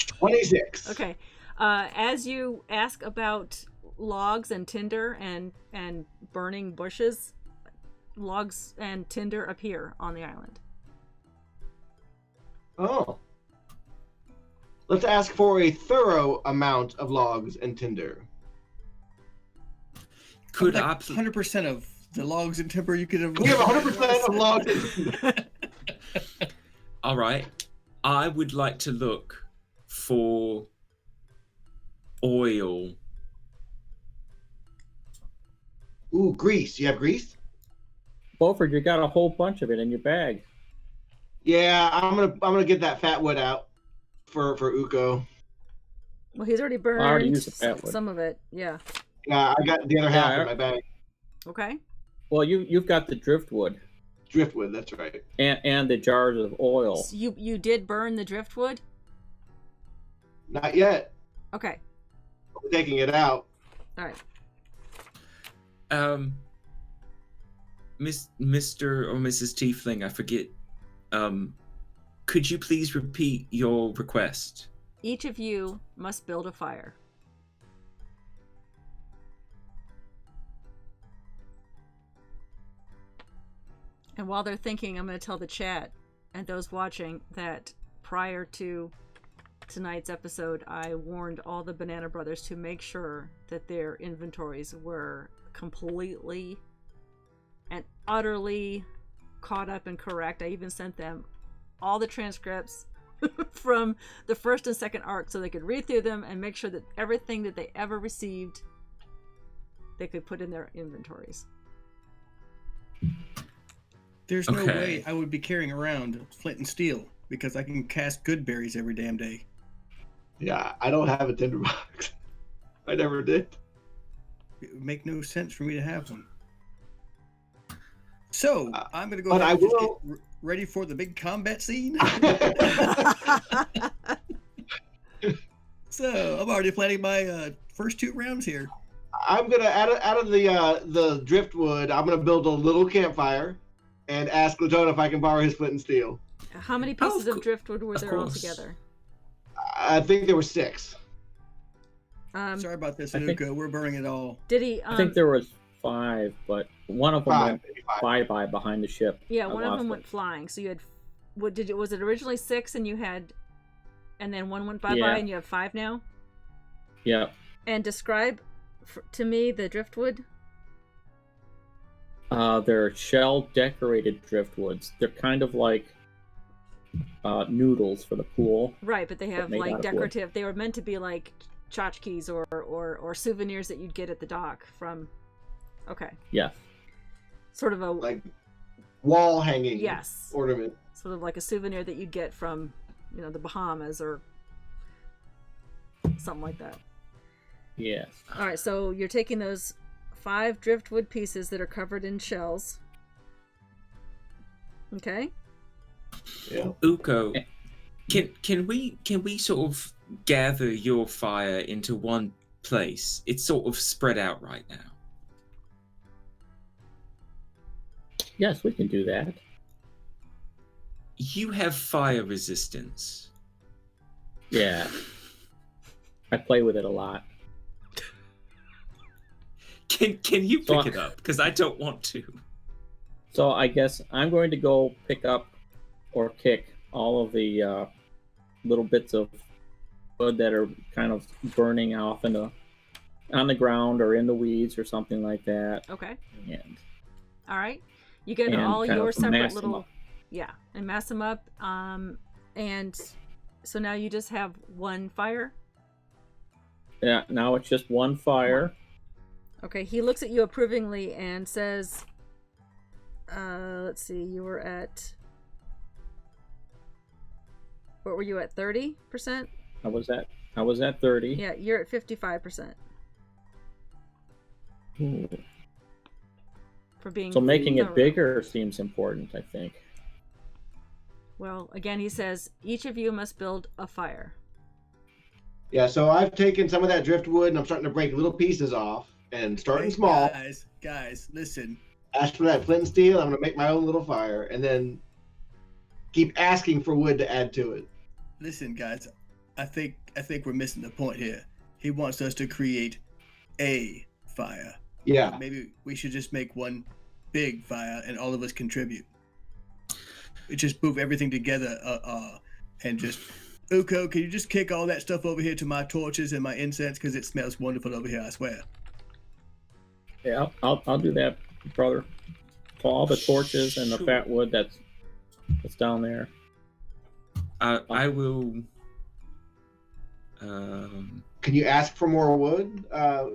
26. Okay. As you ask about logs and tinder and burning bushes, logs and tinder appear on the island. Oh. Let's ask for a thorough amount of logs and tinder. Could like I 100% of the logs and timber you could have. We have 100% of logs and tinder. All right. I would like to look for oil. Ooh, grease. You have grease? Beaufort, you got a whole bunch of it in your bag. Yeah, I'm gonna get that fat wood out for Uko. Well, he's already burned already used the fat wood. some of it. Yeah. Yeah, I got the other half in my bag. Okay. Well, you've got the driftwood Driftwood, that's right. and the jars of oil. So you did burn the driftwood? Not yet. Okay. I'm taking it out. All right. Mr. or Mrs. Tiefling, I forget. Could you please repeat your request? Each of you must build a fire. And while they're thinking, I'm going to tell the chat and those watching that prior to tonight's episode, I warned all the Banana Brothers to make sure that their inventories were completely and utterly caught up and correct. I even sent them all the transcripts from the first and second arc so they could read through them and make sure that everything that they ever received they could put in their inventories. There's no Okay. way I would be carrying around flint and steel because I can cast good berries every damn day. Yeah, I don't have a tinderbox. I never did. It would make no sense for me to have one. So I'm gonna go but ahead I and just will- get ready for the big combat scene. So I'm already planning my first 2 rounds here. I'm gonna out of the driftwood. I'm gonna build a little campfire, and ask Latona if I can borrow his flint and steel. How many pieces of cool. driftwood were Of there course. altogether? I think there were 6. Sorry about this, I think- Anuka. We're burning it all. Did he? I think there was 5, but one of them 5, went maybe 5. bye behind the ship. Yeah, I one of lost them it. went flying. So you had, was it originally 6 and you had, and then one went bye-bye Yeah. and you have 5 now? Yeah. And describe to me the driftwood. They're shell-decorated driftwoods. They're kind of like noodles for the pool. Right, but they have made like out of wood. decorative. They were meant to be like tchotchkes or souvenirs that you'd get at the dock from. Okay, Yeah. sort of a Like wall hanging. yes, Ornament. sort of like a souvenir that you'd get from, the Bahamas or something like that. Yes. All right, so you're taking those 5 driftwood pieces that are covered in shells. Okay. Yeah. Uko, can we sort of gather your fire into one place? It's sort of spread out right now. Yes, we can do that. You have fire resistance. Yeah. I play with it a lot. Can you pick Fuck. it up? Because I don't want to. So I guess I'm going to go pick up or kick all of the little bits of wood that are kind of burning off on the ground or in the weeds or something like that. Okay. And All right. You get And all kind your of separate mass them little, up. yeah, and mass them up. And so now you just have one fire. yeah, now it's just one fire. Okay. He looks at you approvingly and says, let's see, you were at, what were you at, 30%? I was at 30. Yeah, you're at 55% Ooh. for being. So making it thorough. bigger seems important, I think. Well, again, he says each of you must build a fire. Yeah, so I've taken some of that driftwood and I'm starting to break little pieces off and starting small. Guys, listen. Ask for that flint and steel. I'm gonna make my own little fire, and then keep asking for wood to add to it. Listen, guys, I think we're missing the point here. He wants us to create a fire. Yeah. Maybe we should just make one big fire and all of us contribute. We just move everything together and just... Uko, can you just kick all that stuff over here to my torches and my incense? Because it smells wonderful over here, I swear. Yeah, I'll do that, brother. For all the torches and the fat wood that's down there. I will. Can you ask for more wood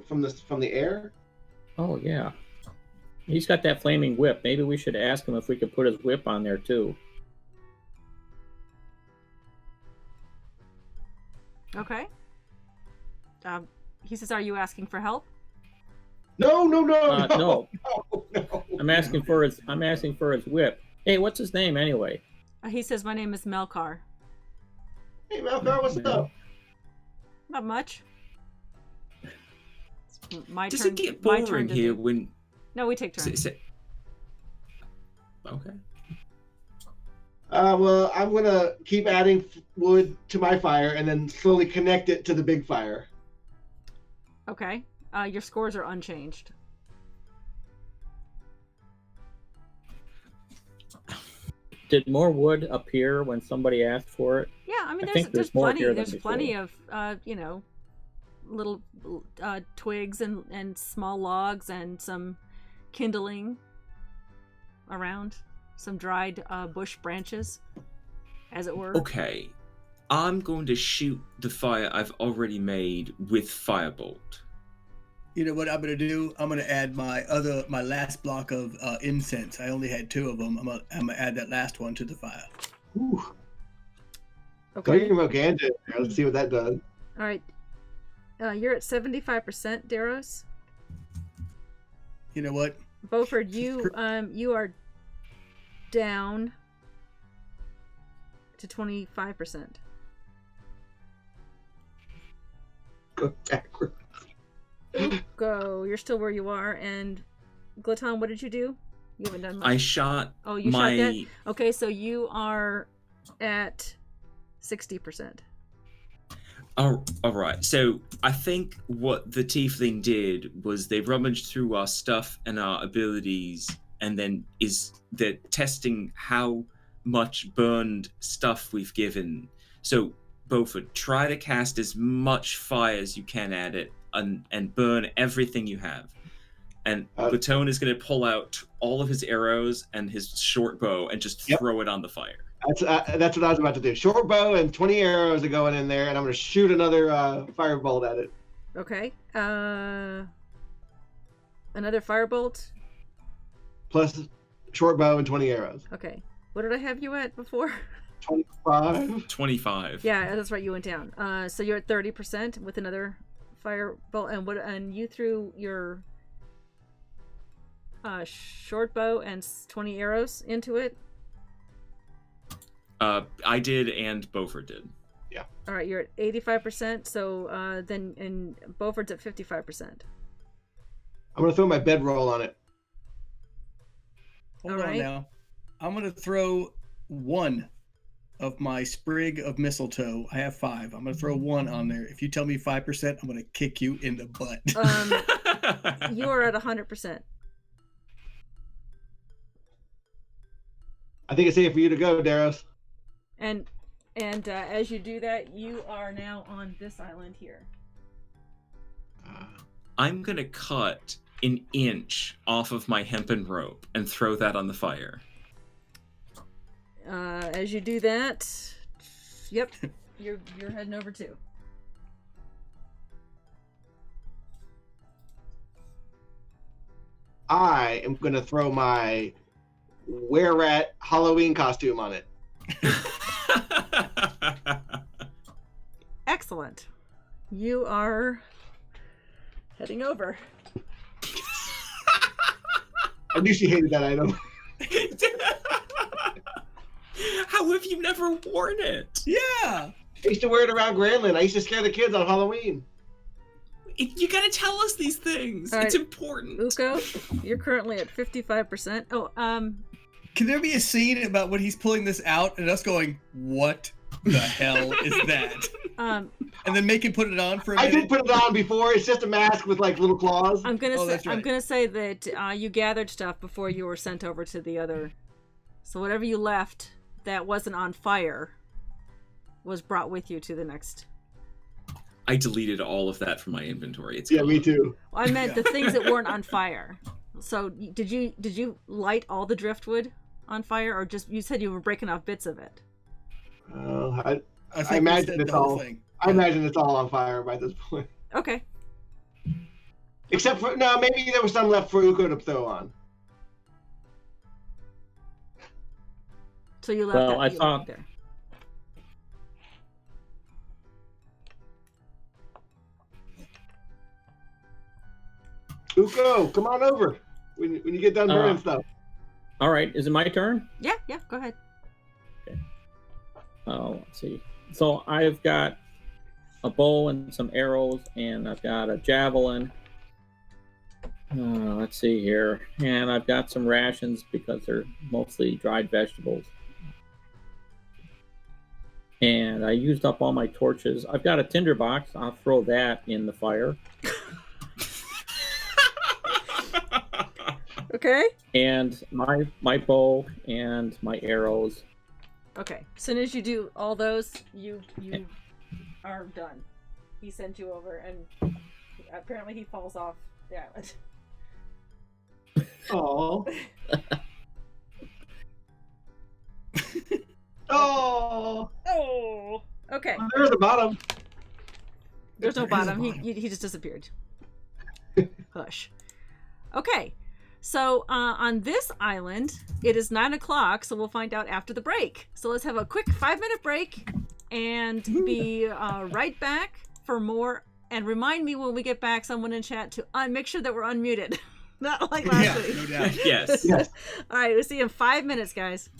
from the air? Oh yeah, he's got that flaming whip. Maybe we should ask him if we could put his whip on there too. Okay. He says, "Are you asking for help?" No. No. I'm asking for his whip. Hey, what's his name anyway? He says, "My name is Melkar." Hey, Malcar, what's up? Not much. It's my Does turn. it get my turn boring to here do. when? No, we take turns. Okay. Well, I'm gonna keep adding wood to my fire and then slowly connect it to the big fire. Okay. Your scores are unchanged. Did more wood appear when somebody asked for it? Yeah, I mean, I think there's more plenty. here than There's before. plenty of little twigs and small logs and some kindling around, some dried bush branches, as it were. Okay. I'm going to shoot the fire I've already made with firebolt. You know what I'm gonna do? I'm gonna add my last block of incense. I only had 2 of them. I'm gonna add that last one to the fire. Ooh. Okay. Throw your Moganda in there. Let's see what that does. All right. You're at 75%, Daros. You know what? Beaufort, you are down to 25%. Go backwards. Go. You're still where you are. And Glaton, what did you do? You haven't done much. I shot Oh, you my... shot that? Okay, so you are at 60%. Oh, all right. So I think what the Tiefling did was they rummaged through our stuff and our abilities, and then they're testing how much burned stuff we've given. So Beaufort, try to cast as much fire as you can at it and burn everything you have. And Glaton is going to pull out all of his arrows and his short bow and just throw it on the fire. That's what I was about to do. Short bow and 20 arrows are going in there, and I'm going to shoot another firebolt at it. Okay. Another firebolt. Plus short bow and 20 arrows. Okay. What did I have you at before? 25. 25. Yeah, that's right. You went down. So you're at 30% with another firebolt, and you threw your short bow and 20 arrows into it. I did, and Beaufort did. Yeah. All right, you're at 85%. So and Beaufort's at 55%. I'm going to throw my bedroll on it. Hold All on right. now. I'm gonna throw 1 of my sprig of mistletoe. I have 5. I'm gonna throw 1 on there. If you tell me 5%, I'm gonna kick you in the butt. You are at 100%. I think it's safe for you to go, Daros. And as you do that, you are now on this island here. I'm going to cut an inch off of my hempen rope and throw that on the fire. As you do that, yep, you're heading over too. I am going to throw my were-rat Halloween costume on it. Excellent. You are heading over. I knew she hated that item. How have you never worn it? Yeah. I used to wear it around Grandland. I used to scare the kids on Halloween. You gotta tell us these things. All It's right. important. Uko, you're currently at 55%. Oh, Can there be a scene about when he's pulling this out and us going, "What the hell is that?" And then make him put it on for a minute. I did put it on before. It's just a mask with like little claws. I'm gonna say that's right. I'm gonna say that you gathered stuff before you were sent over to the other. So whatever you left that wasn't on fire was brought with you to the next. I deleted all of that from my inventory. It's Yeah, gone. me too. Well, I meant the things that weren't on fire. So did you light all the driftwood on fire, or just you said you were breaking off bits of it? I think imagine we it's the whole all. thing. I imagine it's all on fire by this point. Okay. Except for no, maybe there was some left for Uko to throw on. So you left. Well, that, I you thought- left there. Uko, come on over when you get done burning stuff. All right, is it my turn? Yeah. Go ahead. Oh, let's see. So I've got a bow and some arrows, and I've got a javelin. Let's see here. And I've got some rations because they're mostly dried vegetables. And I used up all my torches. I've got a tinderbox. I'll throw that in the fire. Okay. And my bow and my arrows. Okay. As soon as you do all those, you are done. He sent you over, and apparently he falls off the island. Oh. Oh. Oh. Okay. There's the bottom. There's no There is a bottom. He just disappeared. Hush. Okay. So on this island, it is 9 o'clock, so we'll find out after the break. So let's have a quick 5-minute break and be right back for more. And remind me when we get back, someone in chat, to make sure that we're unmuted. Not like last week. No doubt. Yes. Yes. All right, we'll see you in 5 minutes, guys.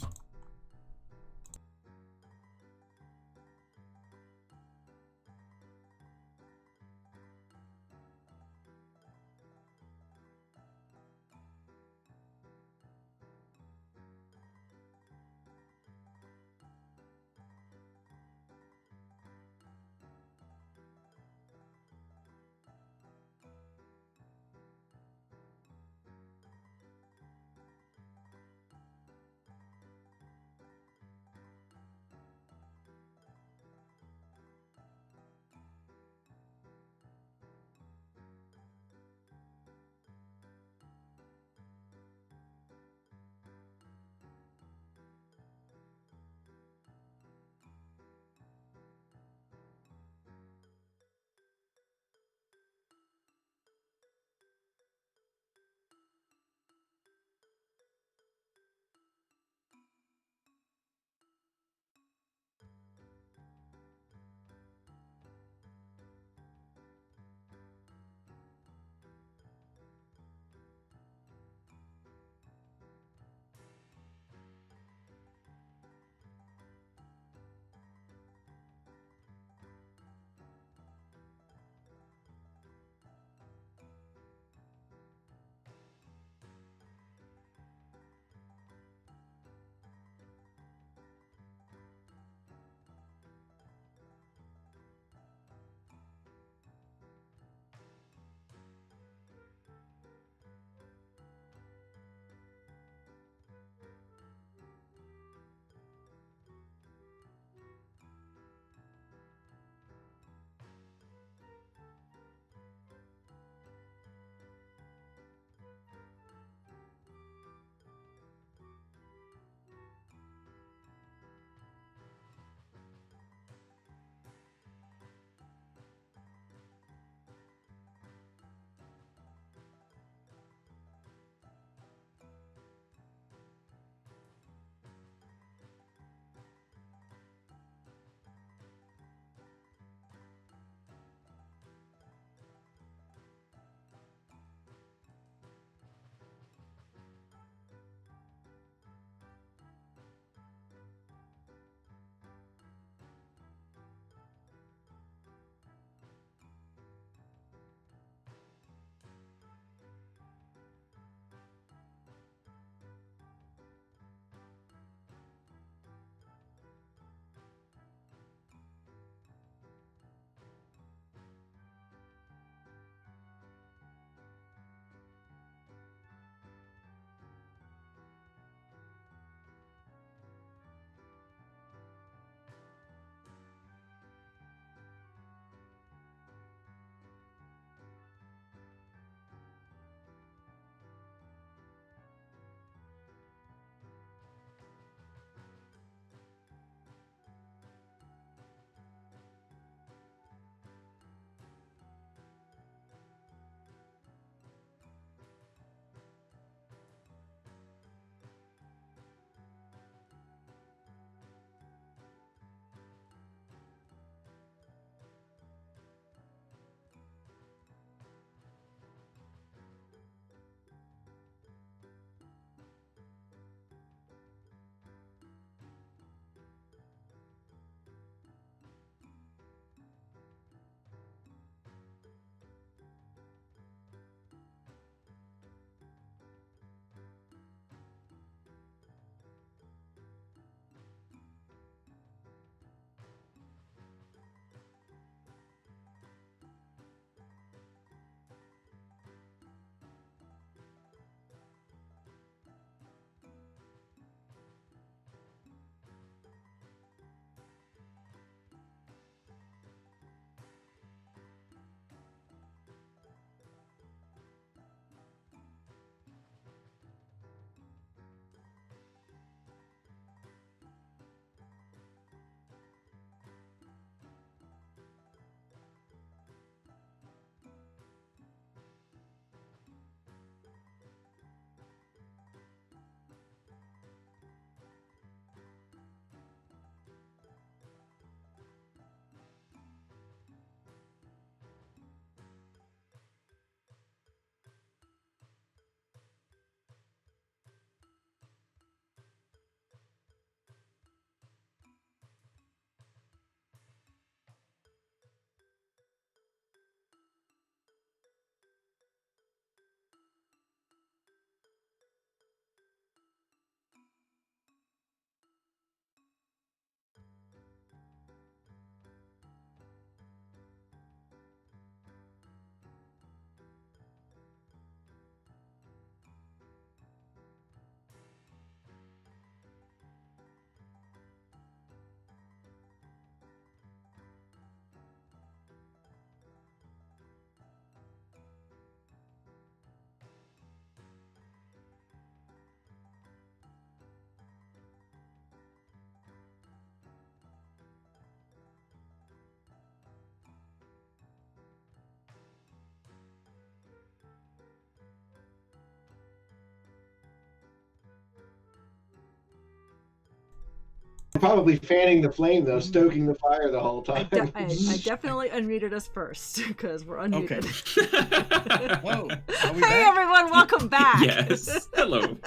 Probably fanning the flame though, stoking the fire the whole I, time. I definitely unmuted us first because we're unmuted. Okay. Whoa. Are we Hey back? everyone, welcome back. Yes. Hello.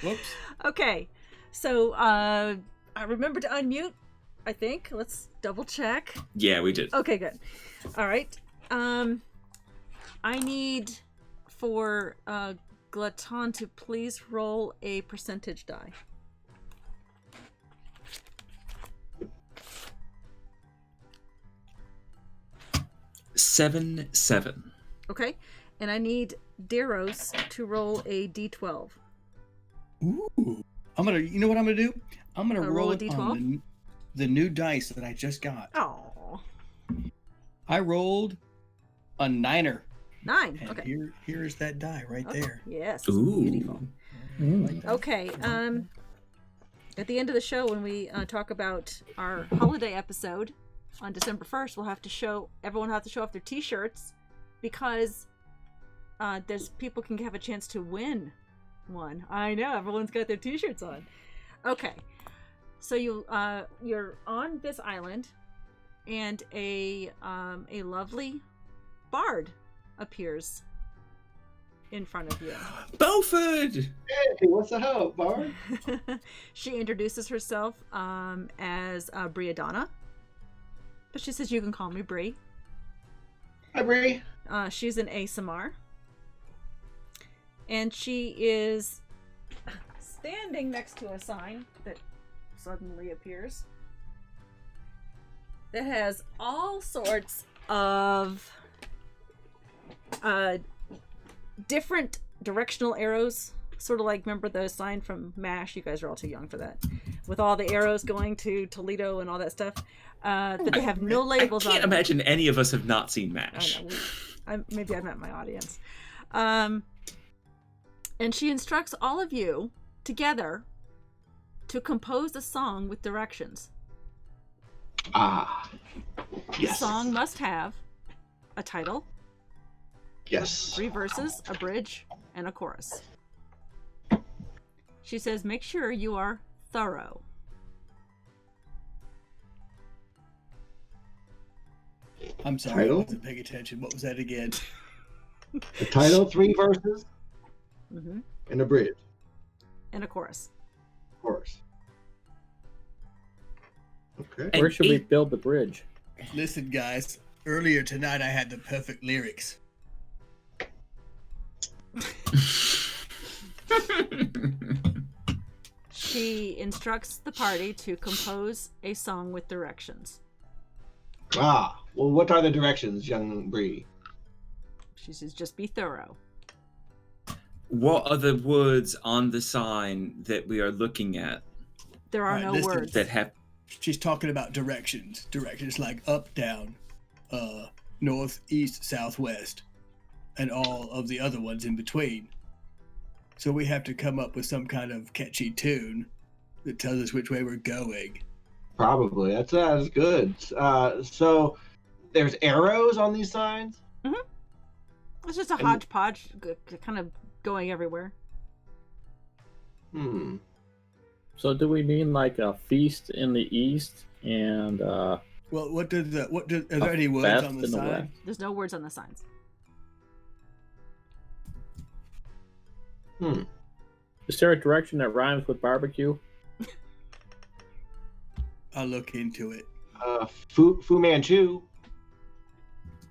Whoops. Okay, so I remember to unmute. I think. Let's double check. Yeah, we did. Okay, good. All right. I need for Glaton to please roll a percentage die. 7-7. Okay, and I need Daros to roll a d12. Ooh. You know what I'm gonna do? I'm gonna roll roll a it D12? on the new dice that I just got. Oh, I rolled a 9er. 9. And Okay. here is that die right there. Yes. Ooh. Beautiful. Like that. Okay. At the end of the show, when we talk about our holiday episode on December 1st, everyone will have to show off their T-shirts because there's people can have a chance to win one. I know everyone's got their T-shirts on. Okay, so you're on this island, and a lovely bard appears in front of you. Beaufort! Hey, what's up, Bard? She introduces herself as Briadonna, but she says you can call me Bri. Hi, Bree. She's an ASMR, and she is standing next to a sign that suddenly appears that has all sorts of different directional arrows, sort of like, remember the sign from MASH? You guys are all too young for that, with all the arrows going to Toledo and all that stuff, but they have no labels on I can't them. imagine any of us have not seen I MASH. know. Maybe I meant my audience. And she instructs all of you together to compose a song with directions. Ah, yes. The song must have a title, Yes. 3 verses, a bridge, and a chorus. She says, make sure you are thorough. I'm sorry, Title? I wasn't paying attention. What was that again? The title, 3 verses, Mm-hmm. and a bridge, And a chorus. of course. Okay. And Where should we 8 build the bridge? Listen, guys. Earlier tonight, I had the perfect lyrics. She instructs the party to compose a song with directions. Ah, well, what are the directions, young Bree? She says, just be thorough. What are the words on the sign that we are looking at There are Right, no listen, words. that have... She's talking about directions. Directions like up, down, north, east, southwest, and all of the other ones in between. So we have to come up with some kind of catchy tune that tells us which way we're going. Probably. That's good. So there's arrows on these signs? It's just a And- hodgepodge, kind of going everywhere. Hmm. So do we mean like a feast in the east and Well, are there any words fest on the in the sign? west? There's no words on the signs. Hmm. Is there a direction that rhymes with barbecue? I'll look into it. Fu Manchu.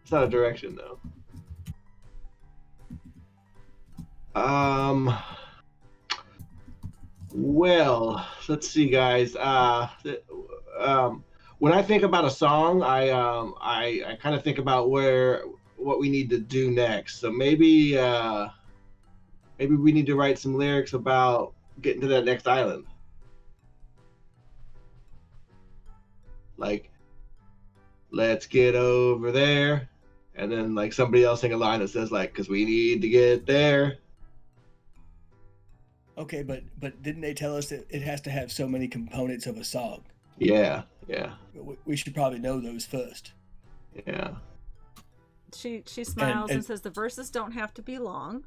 It's not a direction though. Well, let's see, guys. When I think about a song, I kind of think about what we need to do next. So maybe we need to write some lyrics about getting to that next island. Like, let's get over there, and then like somebody else sing a line that says like, "'Cause we need to get there." Okay, but didn't they tell us that it has to have so many components of a song? Yeah. We should probably know those first. Yeah. She smiles and and- says the verses don't have to be long,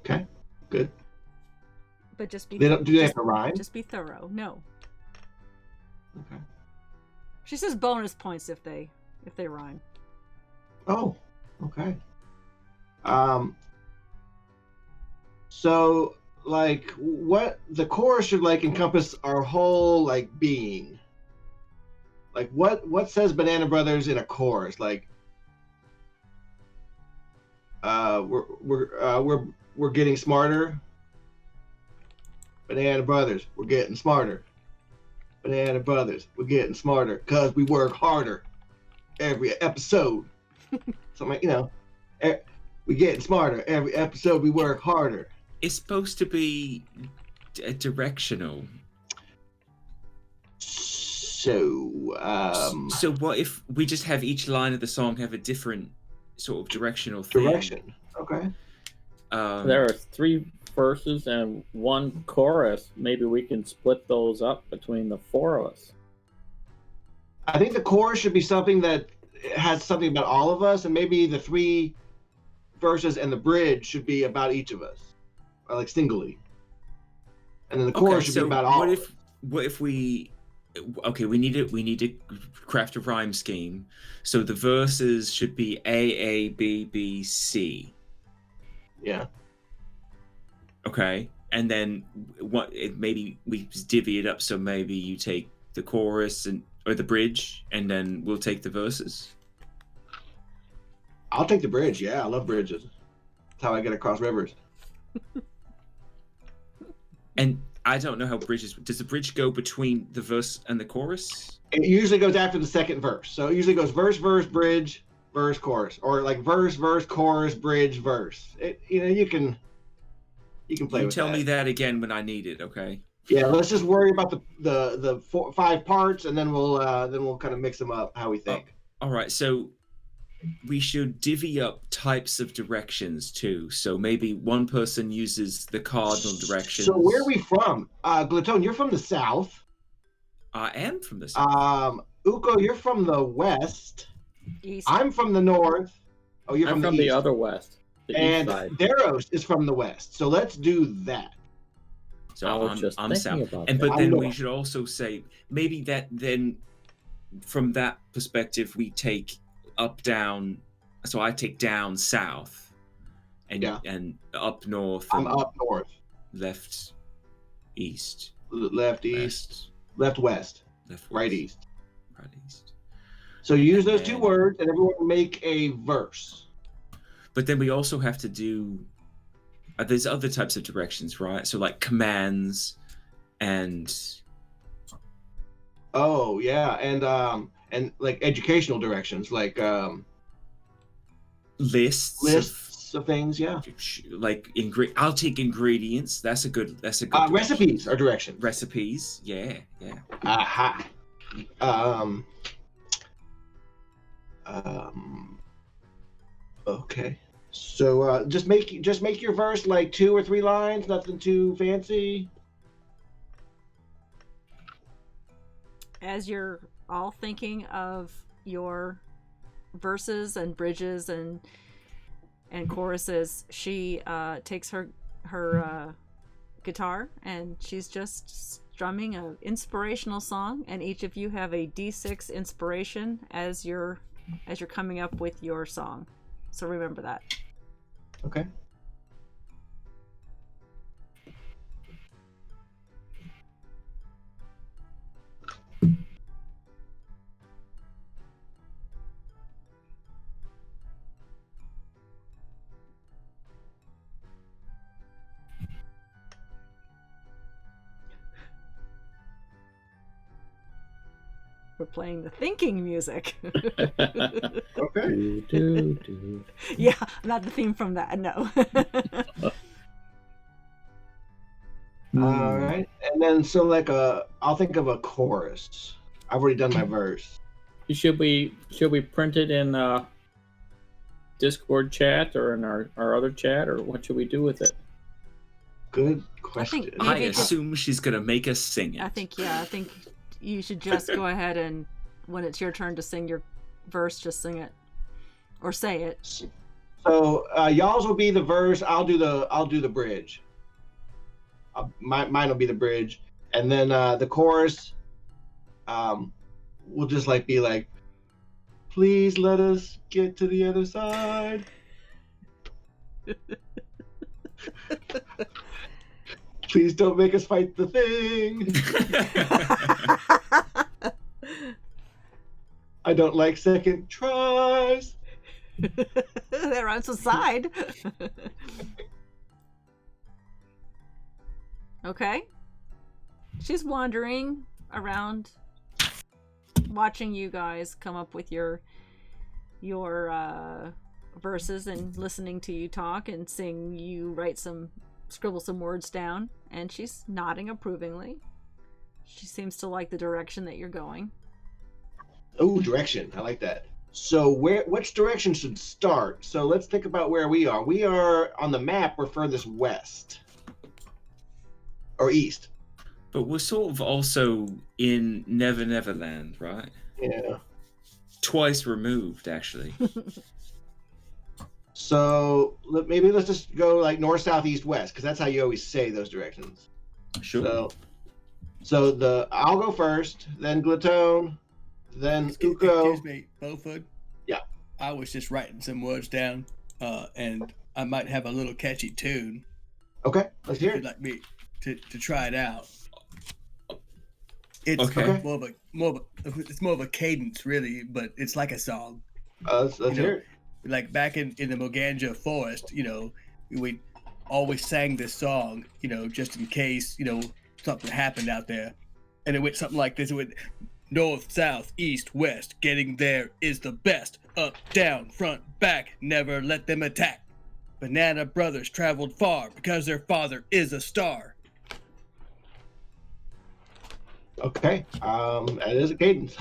Okay. Good. but just be Do they have to rhyme? just be thorough. No. Okay. She says bonus points if they rhyme. Oh, okay. So like what the chorus should like encompass our whole like being. Like what says Banana Brothers in a chorus? Like we're getting smarter. Banana Brothers, we're getting smarter. Banana Brothers, we're getting smarter because we work harder every episode. So like, we're getting smarter every episode. We work harder. It's supposed to be directional. So So what if we just have each line of the song have a different sort of directional thing? direction. Okay. There are 3 verses and 1 chorus. Maybe we can split those up between the 4 of us. I think the chorus should be something that has something about all of us, and maybe the 3 verses and the bridge should be about each of us, or like singly. And then the chorus should be about all. What if we? Okay, we need to craft a rhyme scheme. So the verses should be A B B C. Yeah. Okay, and then maybe we divvy it up. So maybe you take the chorus or the bridge, and then we'll take the verses. I'll take the bridge. Yeah, I love bridges. That's how I get across rivers. And I don't know how bridges. Does the bridge go between the verse and the chorus? It usually goes after the second verse. So it usually goes verse, verse, bridge, verse, chorus, or like verse, verse, chorus, bridge, verse. You can play with that. Tell me that again when I need it, okay? Yeah, let's just worry about the 5 parts, and then we'll kind of mix them up how we think. All right, so we should divvy up types of directions too. So maybe one person uses the cardinal directions. So where are we from? Glatone, you're from the south. I am from the south. Uko, you're from the west. East. I'm from the north. Oh, you're I'm from the east. other west. The And east side. Daros is from the west. So let's do that. So I was just I'm thinking south. about And that. but then I'm we north. should also say maybe that then from that perspective we take up down. So I take down south, and Yeah. and up north. I'm and up north, left east, left east, west, left west, left right west, east. right east. So you use And those 2 then- words, and everyone make a verse. But then we also have to do. There's other types of directions, right? So like commands, and Oh yeah, and like educational directions, like lists of things. Yeah. of, like I'll take ingredients. That's a good. Direction. Recipes are directions. Recipes. Yeah. Aha. Okay. So just make your verse like 2 or 3 lines, nothing too fancy. As you're all thinking of your verses and bridges and choruses, she takes her guitar and she's just strumming an inspirational song, and each of you have a D6 inspiration as you're coming up with your song. So remember that. Okay. We're playing the thinking music. Okay. Do, do, do. Yeah, not the theme from that. No. All right. And then so like I'll think of a chorus. I've already done my verse. Should we print it in Discord chat or in our other chat, or what should we do with it? Good question. Maybe I just- assume she's gonna make us sing it. I think you should just go ahead and when it's your turn to sing your verse, just sing it or say it. So y'all's will be the verse. I'll do the bridge. Mine will be the bridge, and then the chorus. we'll just like be like, please let us get to the other side. Please don't make us fight the thing. I don't like second tries. They're on the side. Okay. She's wandering around, watching you guys come up with your verses and listening to you talk and seeing you scribble some words down, and she's nodding approvingly. She seems to like the direction that you're going. Oh, direction. I like that. So which direction should start? So let's think about where we are. We are on the map, we're furthest west. Or east. But we're sort of also in Never Neverland, right? Yeah. Twice removed, actually. So maybe let's just go like north, south, east, west, because that's how you always say those directions. Sure. So I'll go first, then Glatone, then Uko. Excuse me, Beaufort. Yeah. I was just writing some words down, and I might have a little catchy tune. Okay, let's hear If it. you'd like me to try it out. It's Okay. it's more of a cadence, really, but it's like a song. Let's hear it. Like back in the Moganja forest, we always sang this song, just in case, something happened out there. And it went something like this. It went north, south, east, west. Getting there is the best. Up, down, front, back. Never let them attack. Banana brothers traveled far because their father is a star. Okay, that is a cadence.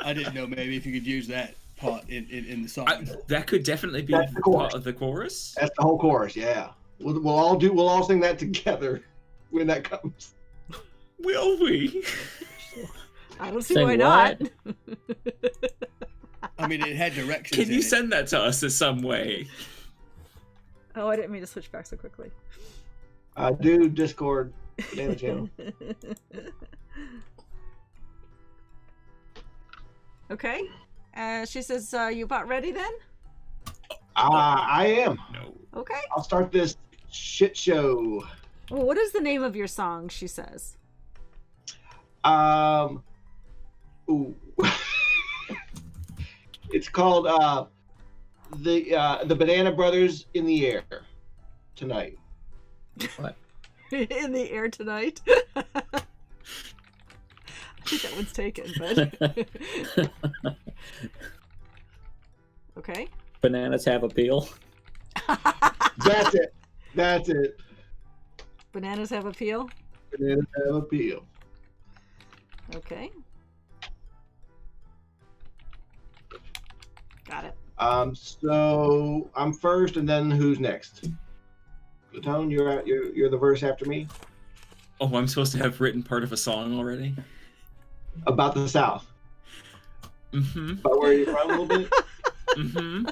I didn't know maybe if you could use that part in the song. That could definitely be That's the chorus. part of the chorus. That's the whole chorus. Yeah, we'll all sing that together when that comes. Will we? I don't see Say why not. I mean, it had directions. Can you in it. send that to us in some way? Oh, I didn't mean to switch back so quickly. Do Discord banana channel. Okay. She says, you about ready then? I am. No. Okay. I'll start this shit show. Well, what is the name of your song, she says? Ooh. It's called the Banana Brothers in the Air tonight. What? In the air tonight. I think that one's taken, but okay. Bananas have appeal. That's it. That's it. Bananas have appeal. Bananas have appeal. Okay. Got it. So I'm first, and then who's next? Tone, you're the verse after me. Oh, I'm supposed to have written part of a song already? About the South. Mm-hmm. About where you're from a little bit. Mm-hmm.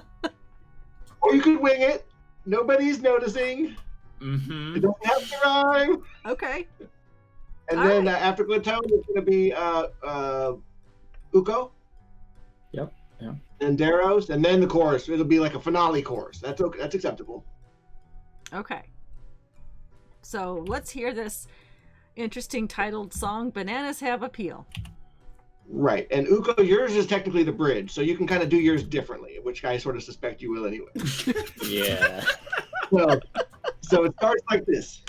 Or you could wing it. Nobody's noticing. Mm-hmm. It doesn't have to rhyme. Okay. And All then right. after Glatone, it's going to be Uko. Yep. Yeah. And Daros, and then the chorus. It'll be like a finale chorus. That's okay. That's acceptable. Okay. So let's hear this interesting titled song, Bananas Have Appeal. Right. And Uko, yours is technically the bridge, so you can kind of do yours differently, which I sort of suspect you will anyway. Yeah. So it starts like this.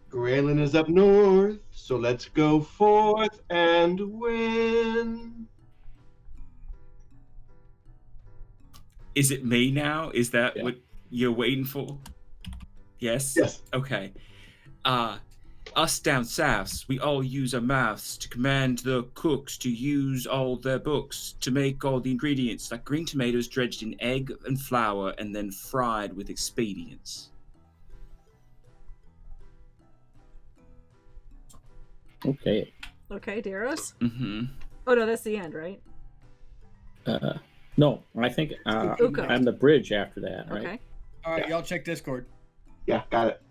Grayling is up north, so let's go forth and win. Is it me now? Is that Yeah. what you're waiting for? Yes? Yes. Okay. Us down south, we all use our mouths to command the cooks to use all their books to make all the ingredients, like green tomatoes dredged in egg and flour and then fried with expedients. Okay. Okay, Daros? Mm-hmm. Oh, no, that's the end, right? No, I think Uko. I'm the bridge after that, right? Okay. All right, y'all check Discord. Yeah, got it.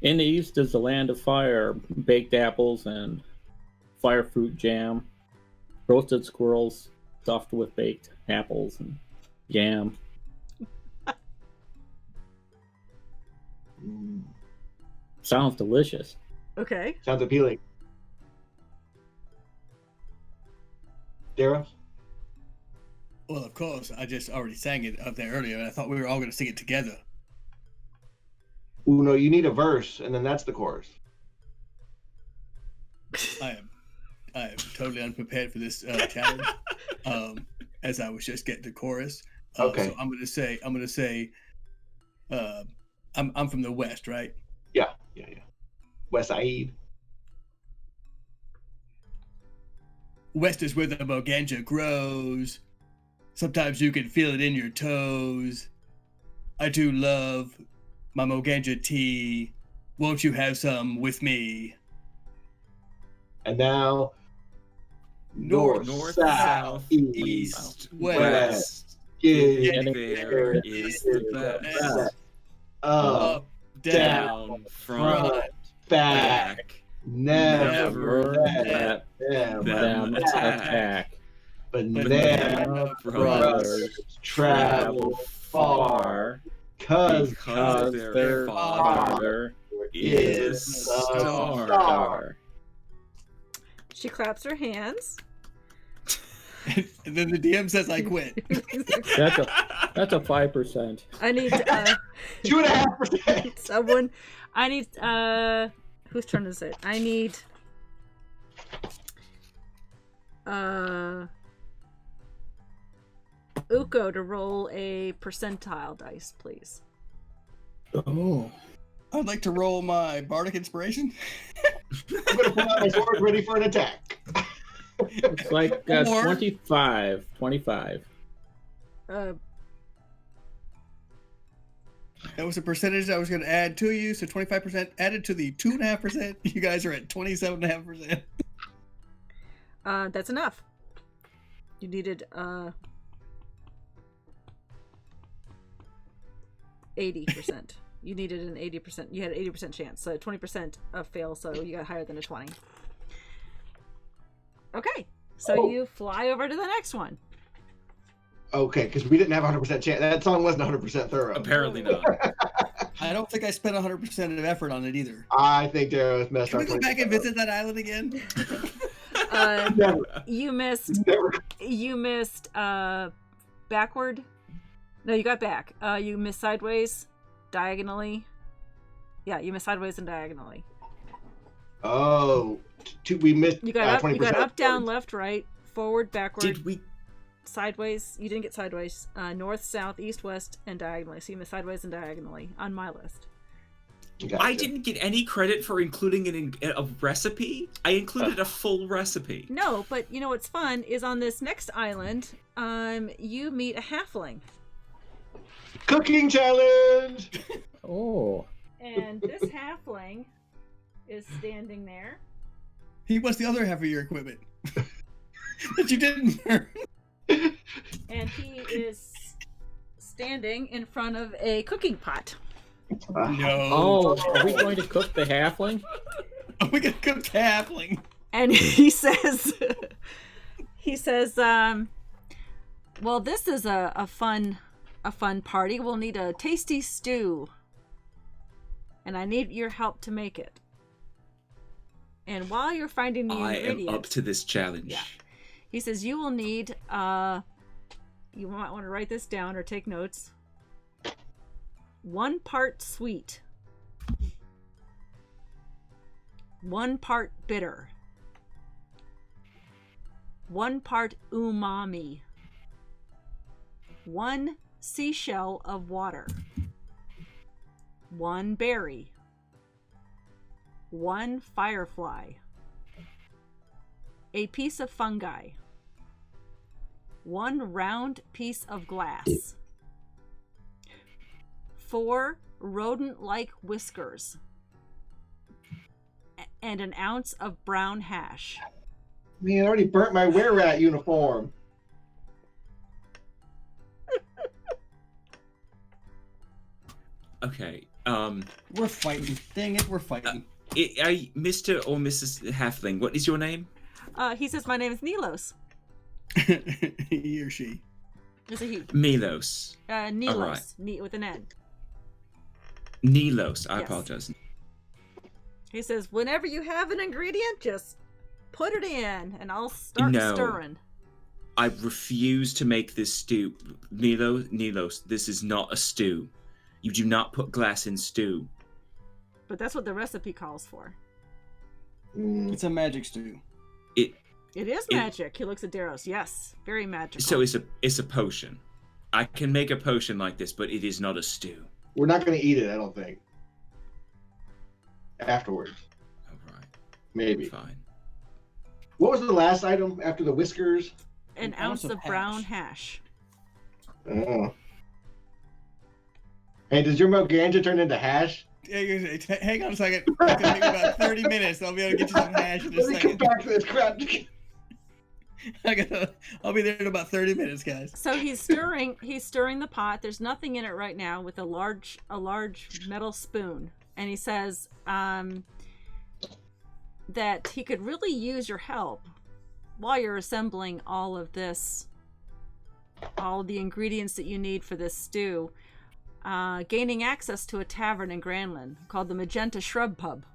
In the east is the land of fire, baked apples and fire fruit jam, roasted squirrels stuffed with baked apples and jam. Sounds delicious. Okay. Sounds appealing. Daryl? Well, of course, I just already sang it up there earlier, and I thought we were all going to sing it together. Ooh, no, you need a verse, and then that's the chorus. I am totally unprepared for this challenge. As I was just getting the chorus. Okay. So I'm gonna say, I'm from the West, right? Yeah. West Side. West is where the Moganja grows. Sometimes you can feel it in your toes. I do love my Moganja tea. Won't you have some with me? And now, north, south, east, west. Getting there is the best. Up, down, front, back. Never let them attack. Banana brothers travel far, cause their father is a star. She claps her hands. And then the DM says I quit. That's a 5%. I need 2.5%. someone. I need whose turn is it? I need Uko to roll a percentile dice, please. Oh. I'd like to roll my bardic inspiration. I'm gonna pull out my sword ready for an attack. It's like 25. That was a percentage I was going to add to you, so 25% added to the 2.5%. You guys are at 27.5%. That's enough. You needed 80%. You needed an 80%. You had an 80% chance, so 20% of fail, so you got higher than a 20. Okay, so you fly over to the next one. Okay, because we didn't have 100% chance. That song wasn't 100% thorough. Apparently not. I don't think I spent 100% of effort on it either. I think Daryl has messed Can up. we go back and visit that island again? Never. You missed. Never. You missed backward. No, you got back. You missed sideways, diagonally. Yeah, you missed sideways and diagonally. Oh, we missed. You got up. 20%. You got up, down, left, right, forward, backward. Did we? Sideways. You didn't get sideways. North, south, east, west, and diagonally. So you missed sideways and diagonally on my list. Gotcha. I didn't get any credit for including a recipe. I included a full recipe. No, but you know what's fun is on this next island, you meet a halfling. Cooking challenge. Oh. And this halfling is standing there. He was the other half of your equipment that you didn't burn. And he is standing in front of a cooking pot. No. Oh, are we going to cook the halfling? Are we gonna cook the halfling? And he says, well, this is a fun party. We'll need a tasty stew. And I need your help to make it. And while you're finding the ingredients... I am up to this challenge. Yeah. He says you will need, you might want to write this down or take notes. 1 part sweet. 1 part bitter. 1 part umami. 1 seashell of water. 1 berry. 1 firefly. A piece of fungi. 1 round piece of glass. 4 rodent-like whiskers. And 1 ounce of brown hash. Man, I already burnt my were-rat uniform. Okay. We're fighting. Dang it, we're fighting. Mr. or Mrs. Halfling, what is your name? He says my name is Nilos. He or she. It's a he. Milos. Nilos. All right. With an N. Nilos. I Yes. apologize. He says, whenever you have an ingredient, just put it in, and I'll start No. stirring. I refuse to make this stew. Nilos, this is not a stew. You do not put glass in stew. But that's what the recipe calls for. It's a magic stew. It is magic. He looks at Daros. Yes, very magical. So it's a potion. I can make a potion like this, but it is not a stew. We're not going to eat it, I don't think. Afterwards. All right. Maybe. Fine. What was the last item after the whiskers? An ounce of brown hash. Oh. Hey, does your ganja turn into hash? Hang on a second. It's going to take me about 30 minutes. I'll be able to get you some hash in a Let me come second. back to this crap. I'll be there in about 30 minutes, guys. So he's stirring the pot. There's nothing in it right now with a large metal spoon. And he says that he could really use your help while you're assembling all of the ingredients that you need for this stew. Gaining access to a tavern in Granlund called the Magenta Shrub Pub.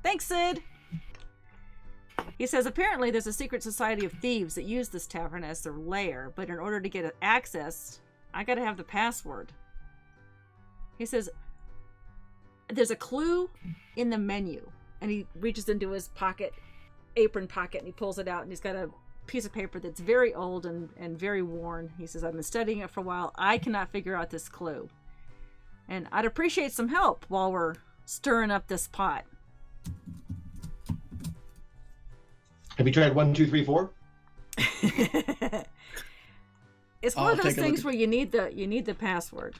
Thanks, Sid! He says apparently there's a secret society of thieves that use this tavern as their lair, but in order to get access, I gotta have the password. He says there's a clue in the menu, and he reaches into his apron pocket, and he pulls it out, and he's got a piece of paper that's very old and very worn. He says, I've been studying it for a while. I cannot figure out this clue. And I'd appreciate some help while we're stirring up this pot. Have you tried 1, 2, 3, 4? It's one of those things where you need the password.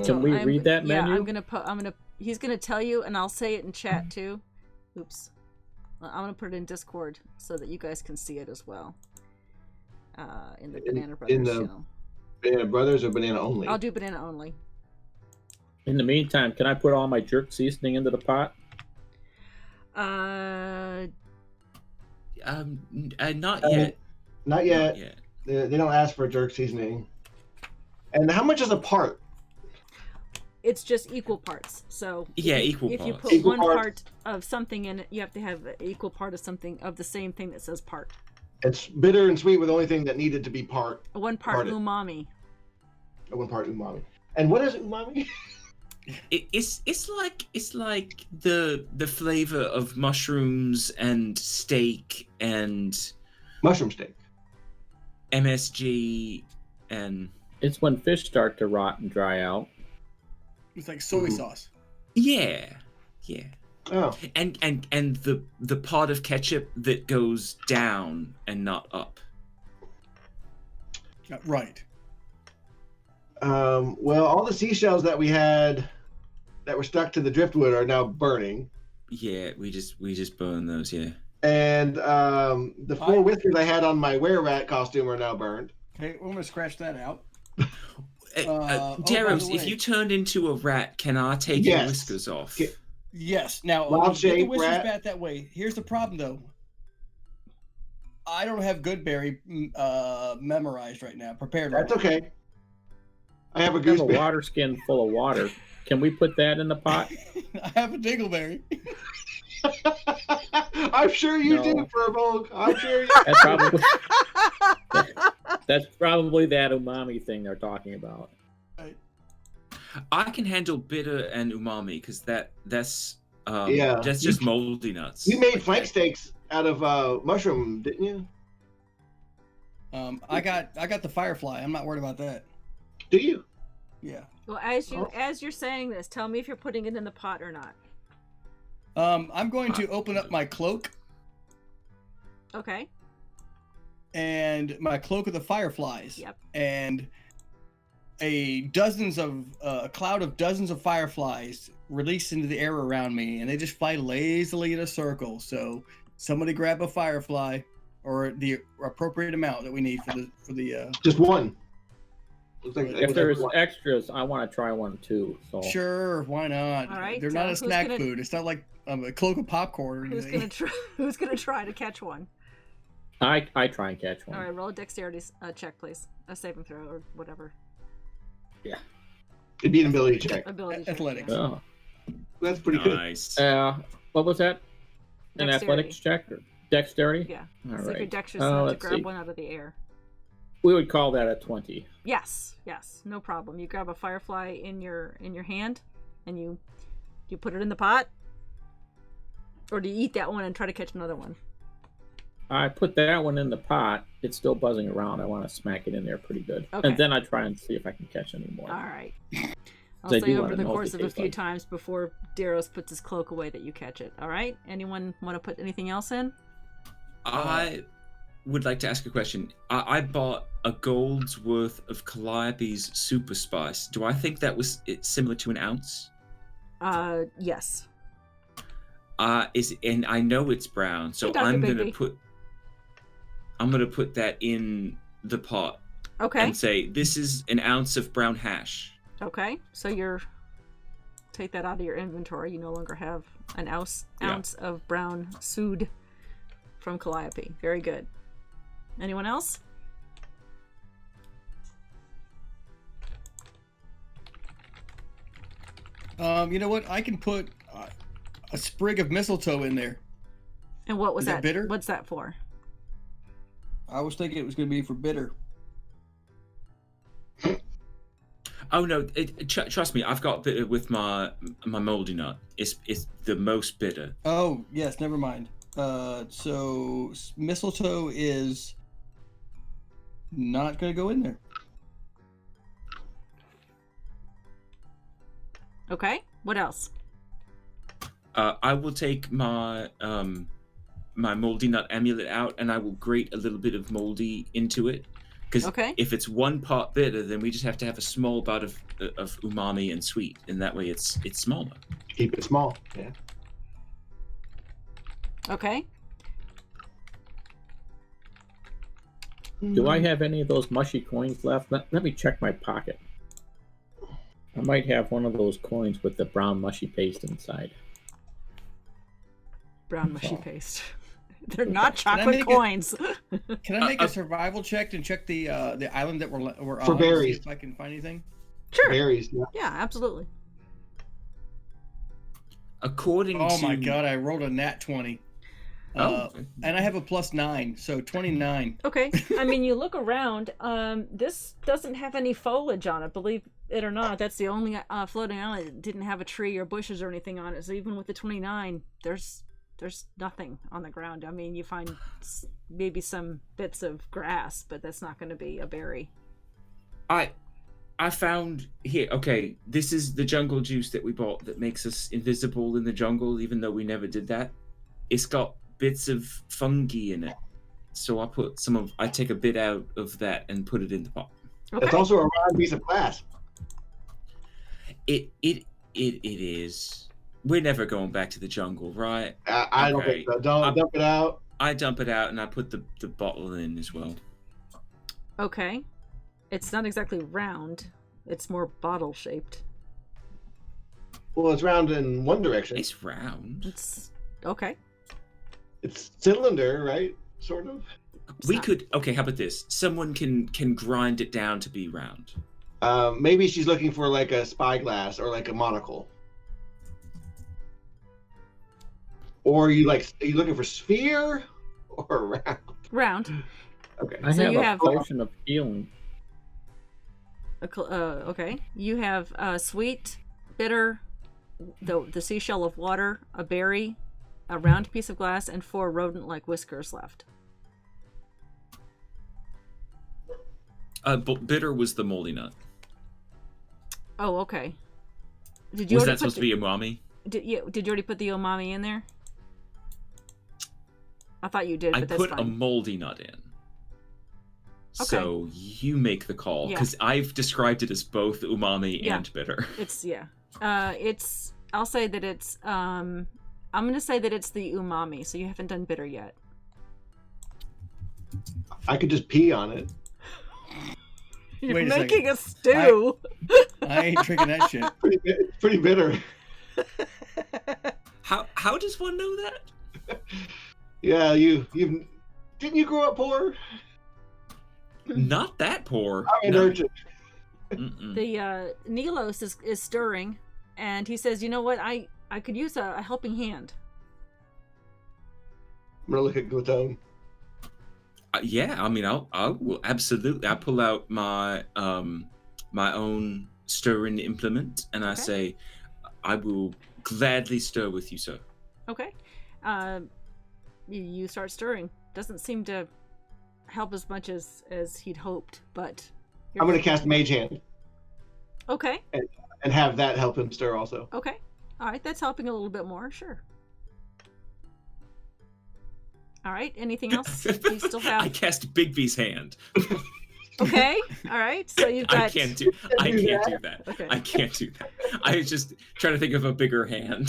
Can we read that menu? Yeah, he's gonna tell you, and I'll say it in chat too. Oops. I'm gonna put it in Discord so that you guys can see it as well. In the Banana Brothers channel. Banana Brothers or Banana Only? I'll do Banana Only. In the meantime, can I put all my jerk seasoning into the pot? Not yet. Not yet. Not yet. They don't ask for jerk seasoning. And how much is a part? It's just equal parts. So Yeah, equal if you parts. put Equal one parts. part of something in it, you have to have an equal part of something of the same thing that says part. It's bitter and sweet with the only thing that needed to be part. One part Parted. umami. One part umami. And what is umami? It's like the flavor of mushrooms and steak and Mushroom steak. MSG and It's when fish start to rot and dry out. It's like soy sauce. yeah. Oh. And the pot of ketchup that goes down and not up. Right. Well, all the seashells that we had that were stuck to the driftwood are now burning. Yeah, we just burn those, yeah. And the 4 whiskers I had on my were-rat costume are now burned. Okay, we're gonna scratch that out. Daros, by the if way- you turned into a rat, can I take your Yes. whiskers off? Okay. Yes. Now, Wild get the shape whiskers rat. bat that way. Here's the problem, though. I don't have Goodberry memorized right now. Prepared. That's right okay. I have a I have a gooseberry. water skin full of water. Can we put that in the pot? now. I have a Dingleberry. I'm sure you No. do, Furbolg. I'm sure you That's probably that umami thing they're talking about. I can handle bitter and umami because that's Yeah. that's just moldy nuts. You made Like flank that. steaks out of mushroom, didn't you? I got the Firefly. I'm not worried about that. Do you? Yeah. Well, as you're saying this, tell me if you're putting it in the pot or not. I'm going to open up my cloak Okay. and my cloak of the fireflies. Yep. And a cloud of dozens of fireflies release into the air around me, and they just fly lazily in a circle. So somebody grab a firefly or the appropriate amount that we need for the Just one. Looks like If there's extras, I want to try one too. So Sure, why not? All right, They're not a who's snack gonna- food. It's not like a cloak of popcorn or Who's anything. gonna try? Who's gonna try to catch one? I try and catch one. All right, roll a dexterity check, please. A saving throw or whatever. Yeah. It'd be an ability check. Ability check. Athletics. Yeah. Oh. That's pretty good. Nice. What was that? An Dexterity. athletics check or dexterity? Yeah. All So if you're right. dexterous enough to let's grab see. one out of the air. We would call that a 20. Yes, no problem. You grab a firefly in your hand, and you put it in the pot, or do you eat that one and try to catch another one? I put that one in the pot. It's still buzzing around. I want to smack it in there pretty good. Okay. And then I try and see if I can catch any more. All right. I'll I say do over wanna the know if course it of a tastes few like- times before Daros puts his cloak away that you catch it. All right. Anyone want to put anything else in? I would like to ask a question. I bought a gold's worth of Calliope's super spice. Do I think that was similar to an ounce? Yes. And I know it's brown, so Hey, Dr. I'm Bigby. gonna put that in the pot Okay. and say this is an ounce of brown hash. Okay. So you're take that out of your inventory. You no longer have an ounce of brown sood from Calliope. Very good. Anyone else? You know what? I can put a sprig of mistletoe in there. And what was Is it that? bitter? What's that for? I was thinking it was going to be for bitter. Oh no! Trust me, I've got bitter with my moldy nut. It's the most bitter. Oh, yes, never mind. So mistletoe is not going to go in there. Okay. What else? I will take my my moldy nut amulet out, and I will grate a little bit of moldy into it. Because Okay. if it's one part bitter, then we just have to have a small bout of umami and sweet, and that way it's smaller. Keep it small. Yeah. Okay. Do I have any of those mushy coins left? Let me check my pocket. I might have one of those coins with the brown mushy paste inside. Brown mushy Oh. paste. They're not Can I chocolate make coins. Can I make a survival check and check the island that we're on? For to see berries. if I can find anything. Sure. Berries. Yeah. Yeah, absolutely. According to Oh my god, I rolled a nat 20. Oh. And I have a +9, so 29. Okay. I mean, you look around. This doesn't have any foliage on it. Believe it or not, that's the only floating island that didn't have a tree or bushes or anything on it. So even with the 29, there's nothing on the ground. I mean, you find maybe some bits of grass, but that's not going to be a berry. I found here. Okay, this is the jungle juice that we bought that makes us invisible in the jungle, even though we never did that. It's got bits of fungi in it, so I take a bit out of that and put it in the pot. Okay. That's also a round piece of glass. It is. We're never going back to the jungle, right? I don't Okay. think so. Don't dump it out. I dump it out and I put the bottle in as well. Okay. It's not exactly round. It's more bottle shaped. Well, it's round in one direction. It's round. It's okay. It's cylinder, right? Sort of. We not- could. Okay, how about this? Someone can grind it down to be round. Maybe she's looking for like a spyglass or like a monocle. Or are you looking for sphere or round? Round. Okay. I So have you a have- potion of healing. Okay. You have sweet, bitter, the seashell of water, a berry, a round piece of glass, and 4 rodent-like whiskers left. But bitter was the moldy nut. Oh, okay. Did you Was already that supposed to be umami? Did you already put the umami in there? I thought you did, I but that's put a fine. moldy nut in. So you make the call, Yeah. because I've described it as both umami Yeah. and bitter. It's I'll say that it's I'm gonna say that it's the umami. So you haven't done bitter yet. I could just pee on it. You're Wait a making second. a stew. I ain't drinking that shit. It's pretty bitter. How does one know that? Yeah, you didn't you grow up poor? Not that poor. I'm an No. urchin. Mm-mm. The Nilos is stirring, and he says, "You know what? I could use a helping hand." I'm gonna look at Glatone. Yeah, I mean, I will absolutely. I pull out my my own stirring implement, and I Okay. say, "I will gladly stir with you, sir." Okay. You start stirring. Doesn't seem to help as much as he'd hoped, but I'm gonna cast Mage Hand Okay. and have that help him stir also. Okay. All right, that's helping a little bit more. Sure. All right. Anything else? You still I have. cast Bigby's hand. Okay. All right. So you've got. I can't do that. Okay. I can't do that. I was just trying to think of a bigger hand.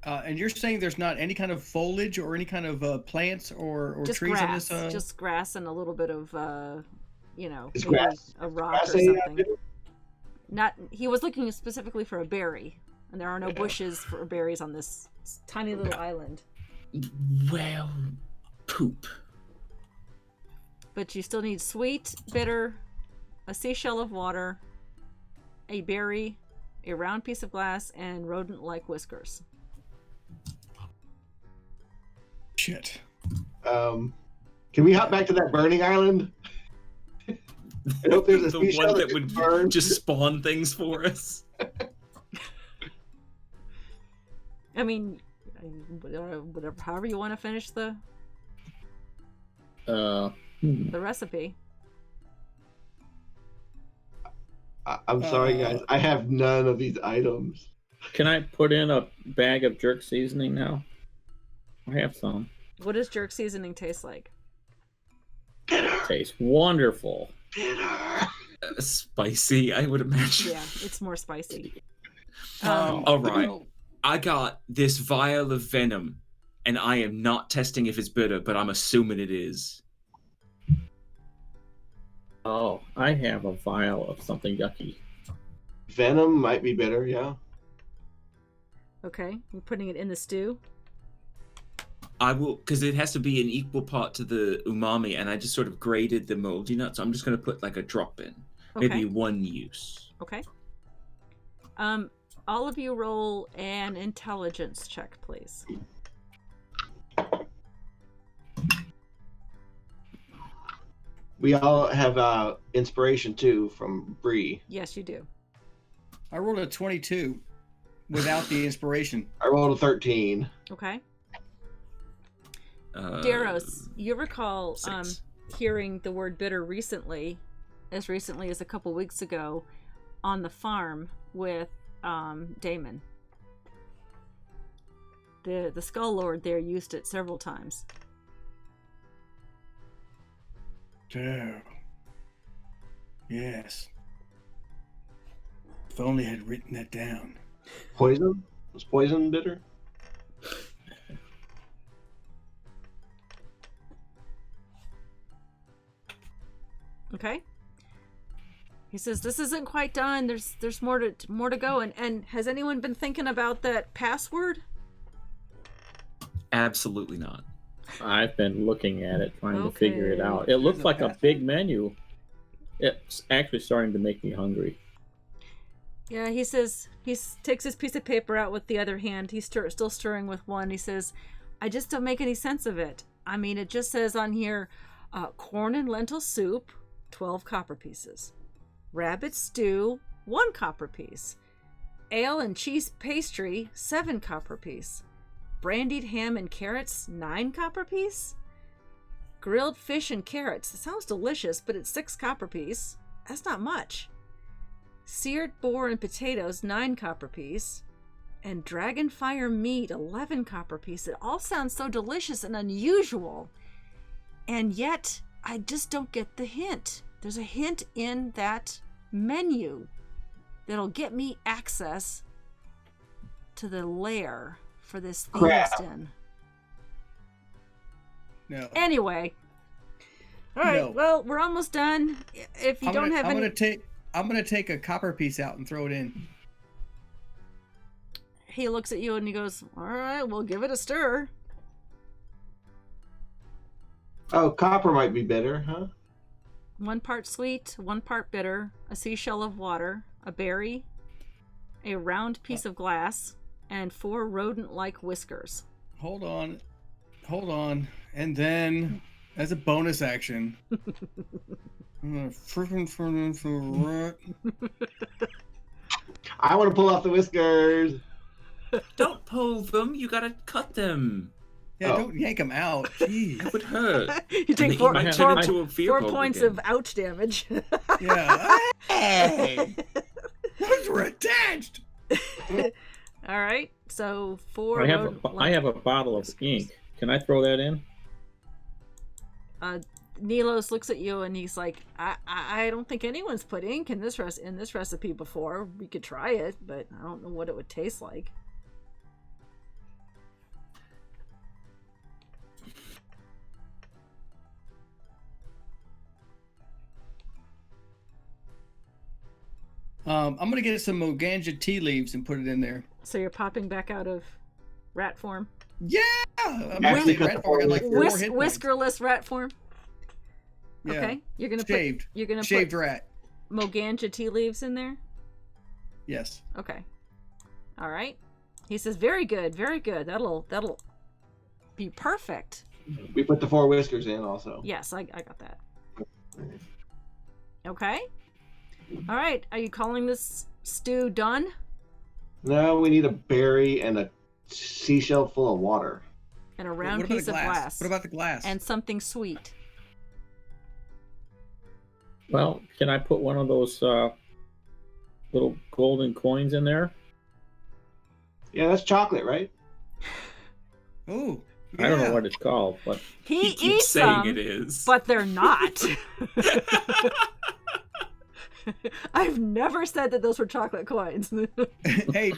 And you're saying there's not any kind of foliage or any kind of plants or Just trees grass. in this? Just grass and a little bit of, Is maybe grass- a rock Grass or a, something. Not. He was looking specifically for a berry, and there are no bushes for berries on this tiny little island. Well, poop. But you still need sweet, bitter, a seashell of water, a berry, a round piece of glass, and rodent-like whiskers. Shit. Can we hop back to that burning island? I hope there's a The seashell one that that would burn. just spawn things for us. I mean, whatever, however you want to finish the recipe. I'm sorry, guys. I have none of these items. Can I put in a bag of jerk seasoning now? I have some. What does jerk seasoning taste like? Tastes wonderful. Spicy, I would imagine. Yeah, it's more spicy. All right. I got this vial of venom, and I am not testing if it's bitter, but I'm assuming it is. Oh, I have a vial of something yucky. Venom might be better, yeah. Okay, you're putting it in the stew. I will, because it has to be an equal part to the umami, and I just sort of grated the moldy nut, so I'm just going to put like a drop in. Okay. Maybe one use. Okay. All of you roll an intelligence check, please. We all have inspiration too from Bree. Yes, you do. I rolled a 22 without the inspiration. I rolled a 13. Okay. Uh, Daros, you recall 6. hearing the word bitter recently as a couple weeks ago on the farm with Damon. The Skull Lord there used it several times. Oh. Yes. If only I had written that down. Poison? Was poison bitter? Okay. He says this isn't quite done. There's more to go. And has anyone been thinking about that password? Absolutely not. I've been looking at it, trying to Okay. figure it out. It looks There's a like a password? big menu. It's actually starting to make me hungry. Yeah, he says takes his piece of paper out with the other hand. He's still stirring with one. He says, "I just don't make any sense of it. I mean, it just says on here, corn and lentil soup, 12 copper pieces. Rabbit stew, 1 copper piece. Ale and cheese pastry, 7 copper piece. Brandied ham and carrots, 9 copper piece. Grilled fish and carrots. It sounds delicious, but it's 6 copper piece. That's not much. Seared boar and potatoes, 9 copper piece. And dragonfire meat, 11 copper piece. It all sounds so delicious and unusual. And yet, I just don't get the hint. There's a hint in that menu that'll get me access to the lair for this Crap. Thieves Den. No. Anyway, All right. No. Well, we're almost done. If you don't have any, I'm gonna take a copper piece out and throw it in. he looks at you and he goes, "All right, we'll give it a stir." Oh, copper might be better, huh? 1 part sweet, 1 part bitter, a seashell of water, a berry, a round piece of glass, and 4 rodent-like whiskers. Hold on, and then as a bonus action, I'm gonna freaking I want to pull off the whiskers. Don't pull them. You gotta cut them. Yeah, Oh. don't yank them out. Jeez. That would hurt. You And take he 4, might four, turn into a field 4 goal points again. of ouch damage. Yeah. Hey, those were attached. All right, so 4 I have a bottle of ink. Can I throw that in? Nilos looks at you and he's like, I don't think anyone's put ink in this recipe before. We could try it, but I don't know what it would taste like. I'm gonna get some Moganja tea leaves and put it in there. So you're popping back out of rat form. Yeah, I'm Actually, really red for like 4 hit points. Whiskerless rat form. Yeah. Okay, you're gonna Shaved. Shaved put rat. Moganja tea leaves in there. Yes. Okay. All right. He says, "Very good, very good. That'll be perfect." We put the 4 whiskers in also. Yes, I got that. Okay. All right. Are you calling this stew done? No, we need a berry and a seashell full of water. And a round What about piece the of glass. What about the glass? And something sweet. Well, can I put one of those little golden coins in there? Yeah, that's chocolate, right? Oh, I don't know what it's called, but He keeps eats saying them, it is. but they're not. I've never said that those were chocolate coins. Hey,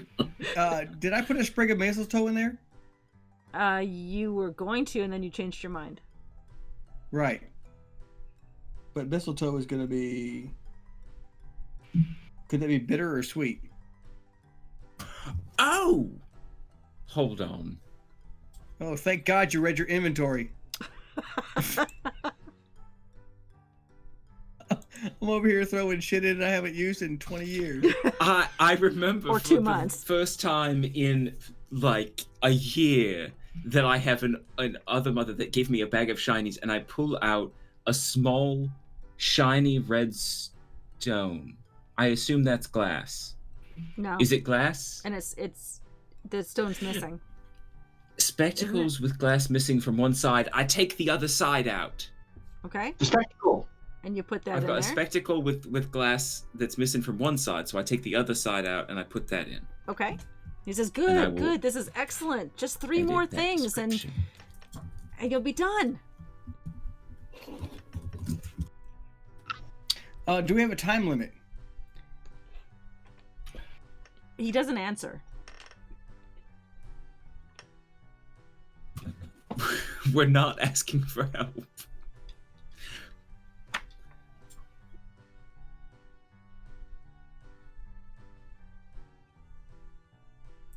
did I put a sprig of mistletoe in there? You were going to, and then you changed your mind. Right. But mistletoe is gonna be. Could that be bitter or sweet? Oh! Hold on. Oh, thank God you read your inventory. I'm over here throwing shit in I haven't used in 20 years. I remember Or for 2 the months. first time in like a year that I have an other mother that gave me a bag of shinies, and I pull out a small shiny red stone. I assume that's glass. No. Is it glass? And it's the stone's missing. Spectacles with glass missing from one side. I take the other side out. Okay. The spectacle. And you put that I've in got a there. spectacle with glass that's missing from one side, so I take the other side out and I put that in. Okay. He says, And I "Good, will good. This is excellent. Just 3 edit more that things, and description. you'll be done." Do we have a time limit? He doesn't answer. We're not asking for help.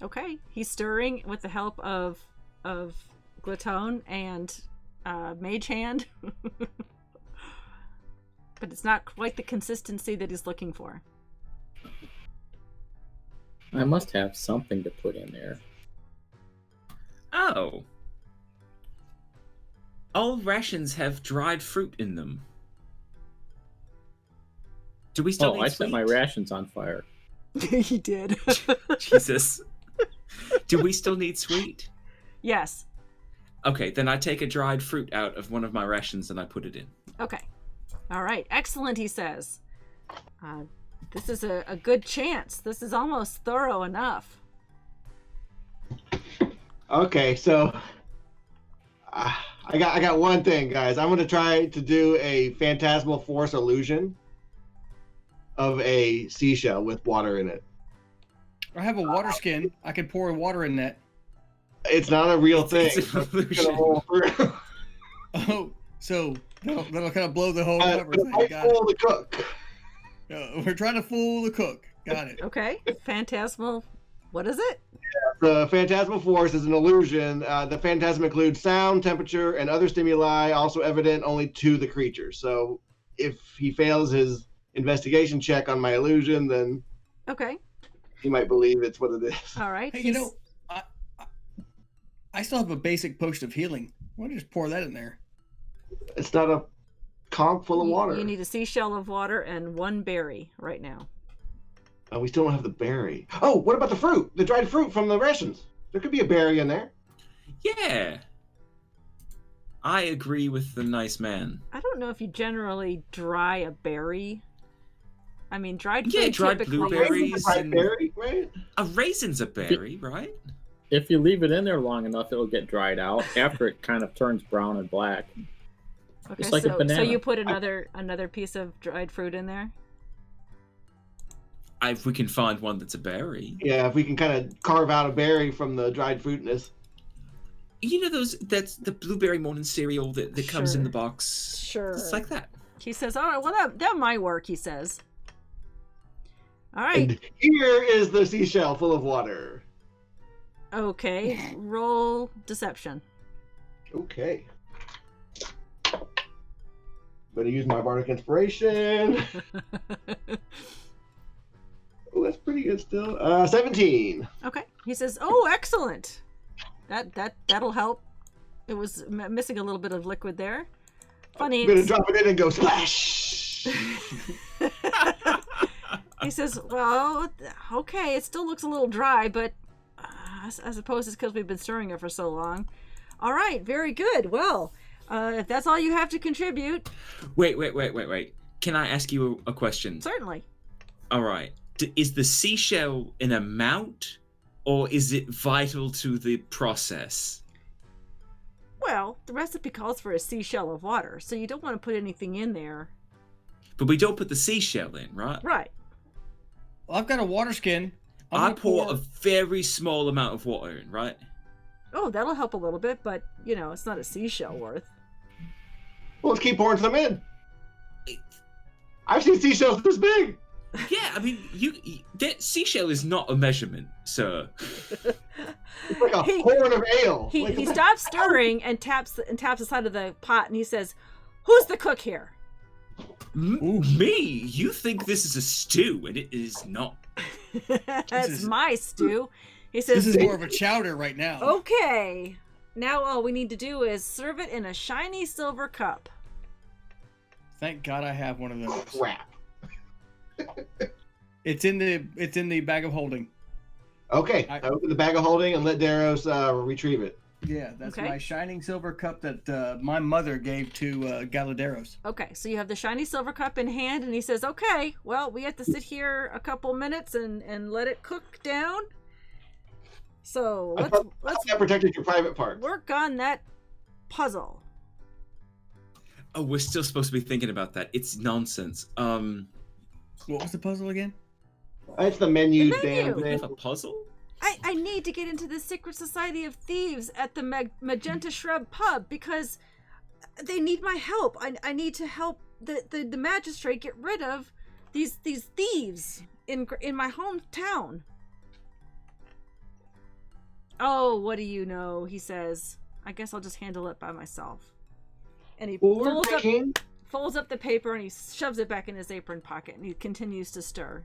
Okay. He's stirring with the help of Glatone and Mage Hand. But it's not quite the consistency that he's looking for. I must have something to put in there. Oh. All rations have dried fruit in them. Do we still need I set my sweet? rations on fire. He did. Jesus. Do we still need sweet? Yes. Okay, then I take a dried fruit out of one of my rations and I put it in. Okay. All right. Excellent, he says. This is a good chance. This is almost thorough enough. Okay, so I got one thing, guys. I'm gonna try to do a phantasmal force illusion of a seashell with water in it. I have a water skin. I can pour water in that. It's not a real thing. It's an It's gonna roll through. Oh, so That'll kind of blow the whole cover The thing. might Got fool the cook. it. We're trying to fool the cook. Got it. Okay. Phantasmal. What is it? The phantasmal force is an illusion. The phantasm includes sound, temperature, and other stimuli, also evident only to the creature. So if he fails his investigation check on my illusion, then Okay. he might believe it's what it is. All right. Hey, I still have a basic potion of healing. Why don't you just pour that in there? It's not a conch full of water. You need a seashell of water and 1 berry right now. We still don't have the berry. Oh, what about the fruit? The dried fruit from the rations. There could be a berry in there. Yeah. I agree with the nice man. I don't know if you generally dry a berry. I mean, dried fruit Yeah, dried typically... blueberries. Dried and- berry, right? A raisin's a berry, right? If you leave it in there long enough, it'll get dried out after it kind of turns brown and black. Okay, It's like a so banana. you put another piece of dried fruit in there? If we can find one that's a berry. Yeah, if we can kind of carve out a berry from the dried fruitness. You know that's the blueberry morning cereal that comes in Sure. the box. Sure. It's like that. He says, all right, well, that might work, he says. All right. And here is the seashell full of water. Okay, roll deception. Okay. Gonna use my bardic inspiration. Oh, that's pretty good still. 17. Okay. He says, "Oh, excellent. That'll help. It was missing a little bit of liquid there. Funny." I'm gonna drop it in and go splash. He says, "Well, okay. It still looks a little dry, but I suppose it's because we've been stirring it for so long. All right. Very good. Well, if that's all you have to contribute, Wait. Can I ask you a question? certainly." All right. Is the seashell an amount, or is it vital to the process? Well, the recipe calls for a seashell of water, so you don't want to put anything in there. But we don't put the seashell in, right? Right. Well, I've got a water skin. I gonna pour a very small amount of water in, right? Oh, that'll help a little bit, but, it's not a seashell worth. Well, let's keep pouring some in. I've seen seashells this big. Yeah, I mean, that seashell is not a measurement, sir. It's like a horn of ale. He stops stirring and taps the side of the pot, and he says, "Who's the cook here?" Me? You think this is a stew, and it is not. That's my stew. He This says, is more of a chowder right now. "Okay. Now all we need to do is serve it in a shiny silver cup." Thank God I have one of those. Crap. It's in the bag of holding. Okay, I open the bag of holding and let Daros retrieve it. Yeah, that's Okay. my shining silver cup that my mother gave to Galaderos. Okay, so you have the shiny silver cup in hand, and he says, "Okay, well, we have to sit here a couple minutes and let it cook down. So let's That protected your private part. work on that puzzle." Oh, we're still supposed to be thinking about that. It's nonsense. What was the puzzle again? That's the menu, The menu. damn We thing. have a puzzle? I need to get into the Secret Society of Thieves at the Magenta Shrub pub because they need my help. I need to help the magistrate get rid of these thieves in my hometown. "Oh, what do you know?" he says. "I guess I'll just handle it by myself." And he Well, we're folds up the paper and he shoves it back in his apron pocket, and he continues to stir.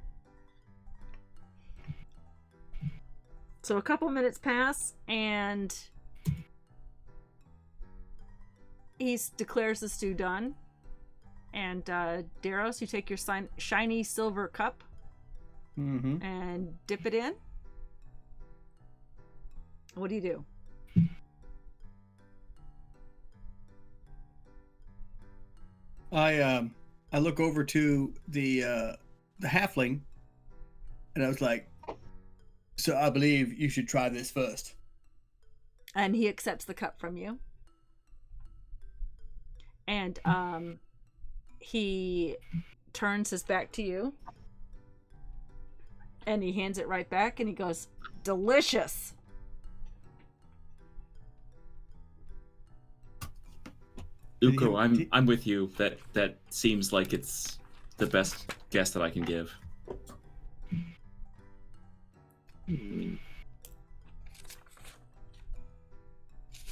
So a couple minutes pass, and he declares the stew done. And Daros, you take your shiny silver cup Mm-hmm. and dip it in. What do you do? I look over to the halfling, and I was like, "So I believe you should try this first." And he accepts the cup from you. And he turns his back to you. And he hands it right back, and he goes, "Delicious." Uko, I'm with you. That seems like it's the best guess that I can give.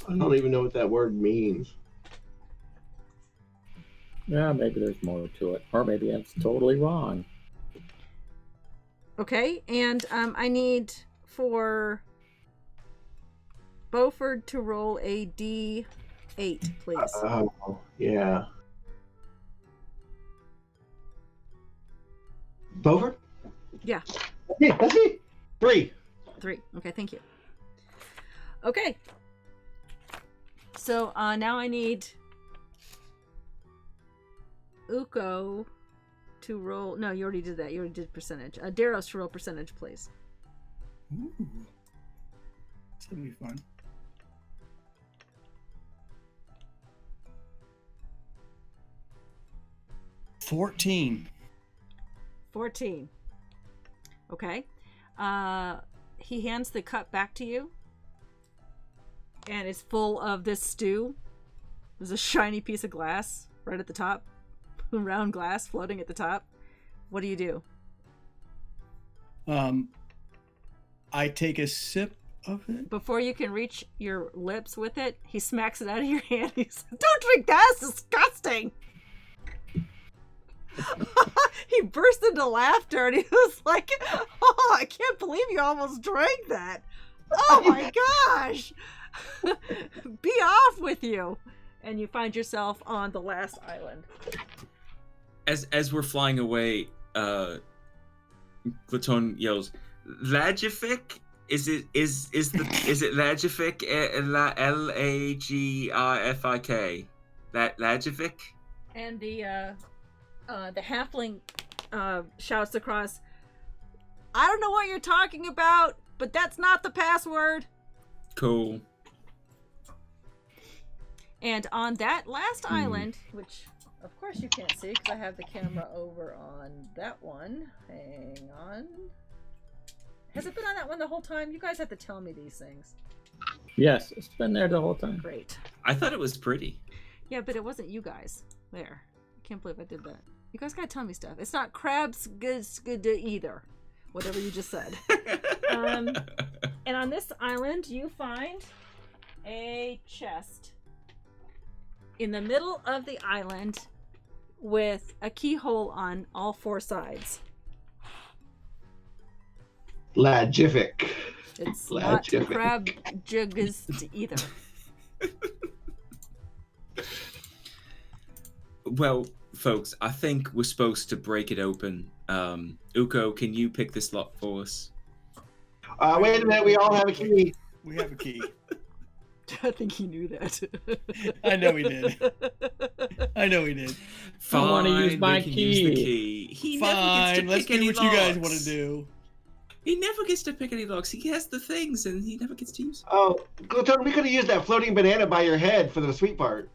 I don't even know what that word means. Yeah, maybe there's more to it, or maybe that's totally wrong. Okay, and I need for Beaufort to roll a D8, please. Oh, yeah. Beaufort? Yeah. That's me. 3. 3. Okay, thank you. Okay. So now I need Uko to roll. No, you already did that. You already did percentage. Daros to roll percentage, please. Ooh. It's gonna be fun. $14. 14. Okay. He hands the cup back to you. And it's full of this stew. There's a shiny piece of glass right at the top. Round glass floating at the top. What do you do? I take a sip of it. Before you can reach your lips with it, he smacks it out of your hand. He says, "Don't drink that! It's disgusting!" He burst into laughter and he was like, "Oh, I can't believe you almost drank that! Oh my gosh! Be off with you!" And you find yourself on the last island. As we're flying away, Glaton yells, "Lagifik? Is it Lagifik? Lagifik? Lagifik?" And the halfling shouts across, "I don't know what you're talking about, but that's not the password." Cool. And on that last island, which of course you can't see because I have the camera over on that one. Hang on. Has it been on that one the whole time? You guys have to tell me these things. Yes, it's been there the whole time. Great. I thought it was pretty. Yeah, but it wasn't you guys. There. I can't believe I did that. You guys gotta tell me stuff. It's not crabs good either. Whatever you just said. And on this island, you find a chest in the middle of the island with a keyhole on all 4 sides. Lagifik. It's not Lagifik. crab juggist either. Well, folks, I think we're supposed to break it open. Uko, can you pick this lock for us? Wait a minute, we all have a key. We have a key. I think he knew that. I know he did. I know he did. Fine, I want to use my we can use the key. key. He never gets to Fine, let's pick do any what you guys locks. want to do. He never gets to pick any locks. He has the things, and he never gets to use them. Oh, Glaton, we could have used that floating banana by your head for the sweet part.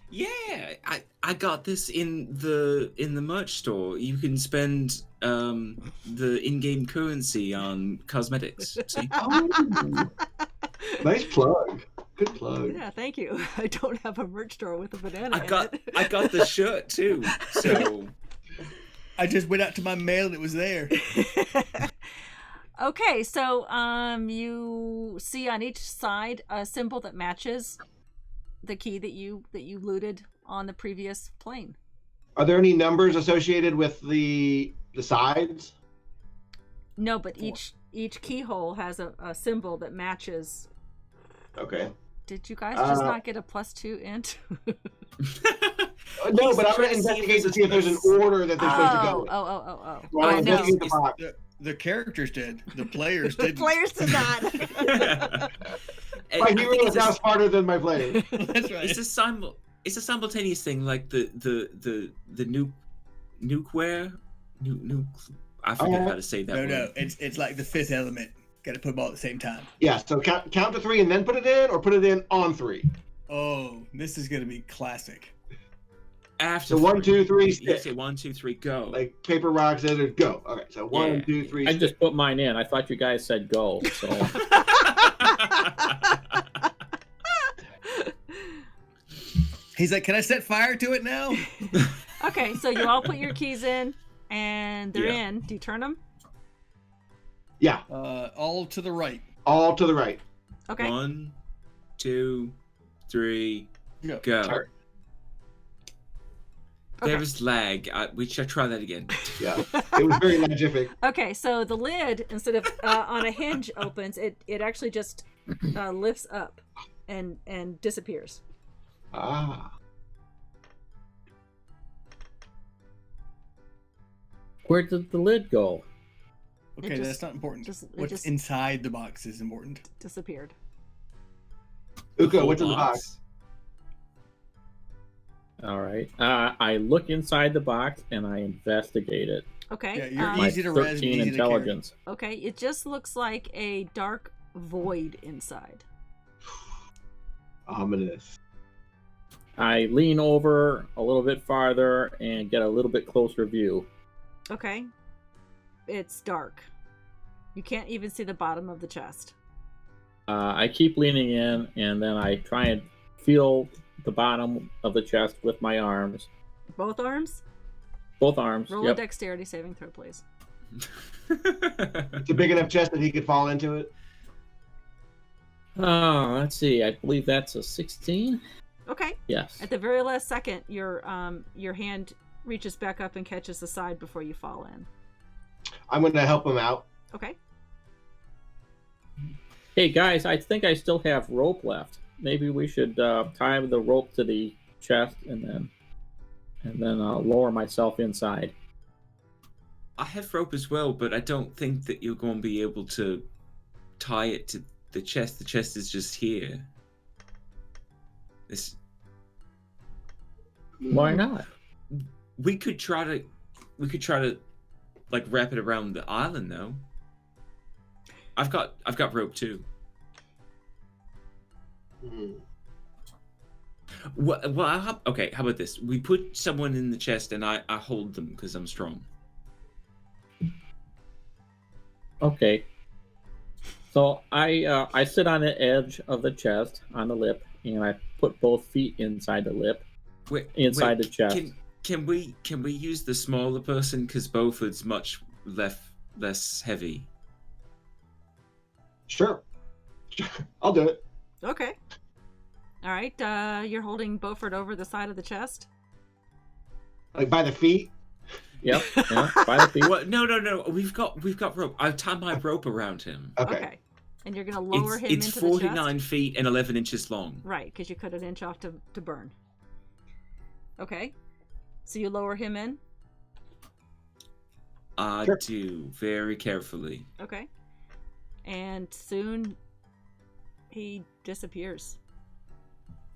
Yeah, I got this in the merch store. You can spend the in-game currency on cosmetics. See? Oh, nice plug. Good plug. Yeah, thank you. I don't have a merch store with a banana I got in it. I got the shirt too. So I just went out to my mail and it was there. Okay, so you see on each side a symbol that matches the key that you looted on the previous plane. Are there any numbers associated with the sides? No, but each keyhole has a symbol that matches. Okay. Did you guys just not get a +2 int? No, but I'm going to investigate to see if there's an order that they're supposed to go. Oh. Well, I know. investigate the box. The characters did. The players The didn't. players did not. My hero is now smarter than my players. That's right. it's a simultaneous thing, like the nukeware. I forget how to say that. No, word. it's like the 5th element. Got to put them all at the same time. Yeah, so count to 3 and then put it in, or put it in on 3. Oh, this is gonna be classic. After So 1, 2, 3, you stick. say 1, 2, 3, go. Like paper, rock, scissors, go. Okay, so 1, 2, 3. I just put mine in. I thought you guys said go. So He He's like, "Can I set fire to it now?" Okay, so you all put your keys in, and they're Yeah. in. Do you turn them? Yeah, All to the right. all to the right. Okay. 1, 2, 3, Go. go. Turn. There is lag. We should try that again. Yeah, it was very magific. Okay, so the lid, instead of on a hinge opens, it actually just lifts up and disappears. Ah, Where did the lid go? Okay, just- that's not important. it What's just- inside the box is important. Disappeared. Uko, Whole what's in the box? All right. I look inside the box and I investigate it. Okay. Yeah, you're My easy to res and 13 easy to carry. intelligence. Okay, it just looks like a dark void inside. Ominous. I lean over a little bit farther and get a little bit closer view. Okay. It's dark. You can't even see the bottom of the chest. I keep leaning in and then I try and feel the bottom of the chest with my arms. Both arms? Both arms. Roll a Yep. dexterity saving throw, please. It's a big enough chest that he could fall into it. Oh, let's see. I believe that's a 16. Okay. Yes. At the very last second, your hand reaches back up and catches the side before you fall in. I'm going to help him out. Okay. Hey guys, I think I still have rope left. Maybe we should tie the rope to the chest and then lower myself inside. I have rope as well, but I don't think that you're going to be able to tie it to the chest. The chest is just here. This Why not? we could try to like wrap it around the island though. I've got rope too. Hmm. Well, okay. How about this? We put someone in the chest, and I hold them because I'm strong. Okay. So I sit on the edge of the chest, on the lip, and I put both feet inside the lip, inside the chest. Can we use the smaller person because Beaufort's much less heavy? Sure. I'll do it. Okay. All right. You're holding Beaufort over the side of the chest. Like by the feet. Yep. Yeah. By the feet. What? No. We've got rope. I've tied my rope around him. Okay. And you're gonna lower him It's into 49 the chest. feet and 11 inches long. Right, because you cut an inch off to burn. Okay. So you lower him in. I Sure. do very carefully. Okay. And soon he disappears.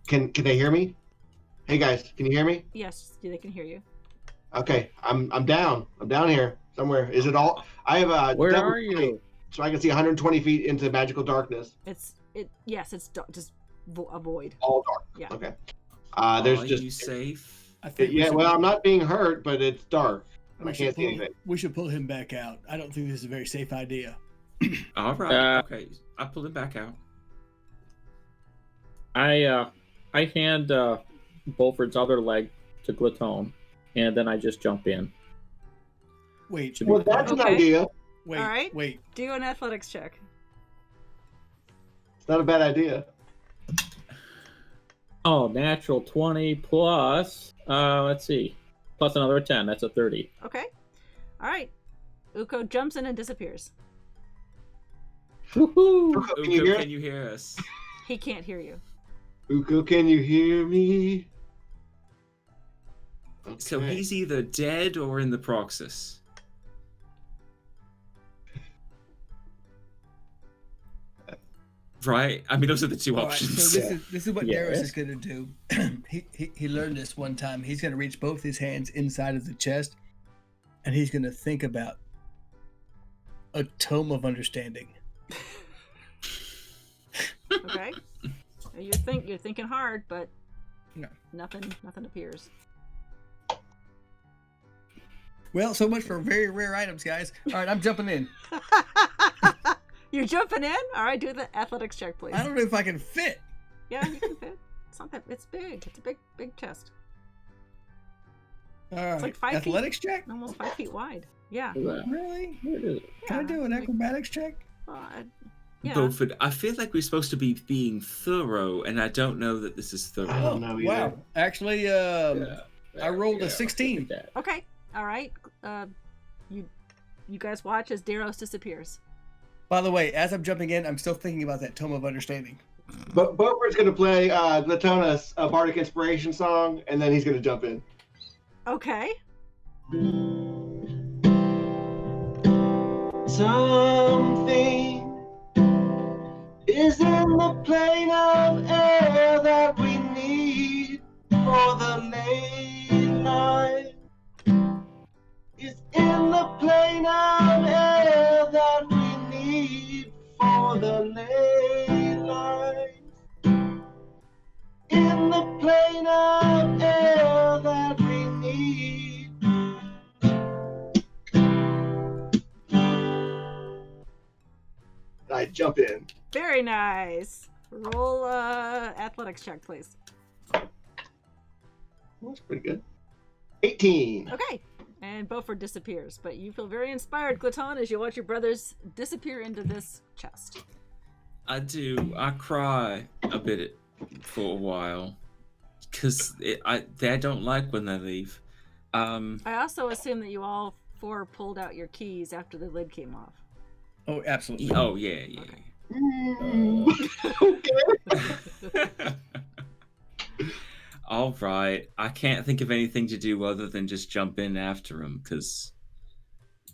Can they hear me? Hey guys, can you hear me? Yes, they can hear you. Okay, I'm down. I'm down here somewhere. Is it all? I have a. Where double are sight, you? So I can see 120 feet into magical darkness. Yes, it's just a void. All dark. Yeah. Okay. There's Are just. you safe? I think Yeah. Well, I'm not being hurt, but it's dark. I can't see anything. We should pull him back out. I don't think this is a very safe idea. All right. Okay. I pulled it back out. I hand Beaufort's other leg to Glatone, and then I just jump in. Wait, Should be Well, that's an Okay. idea. wait, All right. wait. Do an athletics check. It's not a bad idea. Oh, natural 20 plus, let's see, plus another 10. That's a 30. Okay. All right. Uko jumps in and disappears. Woohoo! Uko, can you hear Uko, us? can you hear us? He can't hear you. Uko, can you hear me? So Okay. he's either dead or in the Proxus. Right? I mean, those are the two All right, options. so this is what Darius Yes. is gonna do. he learned this one time. He's gonna reach both his hands inside of the chest, and he's gonna think about a tome of understanding. Okay. You're thinking hard, but No. nothing appears. Well, so much for very rare items, guys. All right, I'm jumping in. You're jumping in? All right, do the athletics check, please. I don't know if I can fit. Yeah, you can fit. It's not that. It's big. It's a big chest. All right. like 5 feet. Athletics check? Almost 5 feet wide. Yeah. Really? Where is it? Can I do an like- acrobatics check? Yeah. Beaufort, I feel like we're supposed to be being thorough, and I don't know that this is I thorough. don't know either. Wow. Actually, I rolled a 16. Look at that. Okay. All right. You guys watch as Daros disappears. By the way, as I'm jumping in, I'm still thinking about that Tome of Understanding. But Beaufort's gonna play Glatona's Bardic Inspiration song, and then he's gonna jump in. Okay. Something is in the plane of air that we need for the ley line. It's in the plane of air that we need for the ley line. In the plane of air that we need. I jump in. Very nice. Roll athletics check, please. That's pretty good. 18. Okay. And Beaufort disappears, but you feel very inspired, Glaton, as you watch your brothers disappear into this chest. I do. I cry a bit for a while because I don't like when they leave. I also assume that you all four pulled out your keys after the lid came off. Oh, absolutely. Oh yeah. Okay. All right. I can't think of anything to do other than just jump in after them because,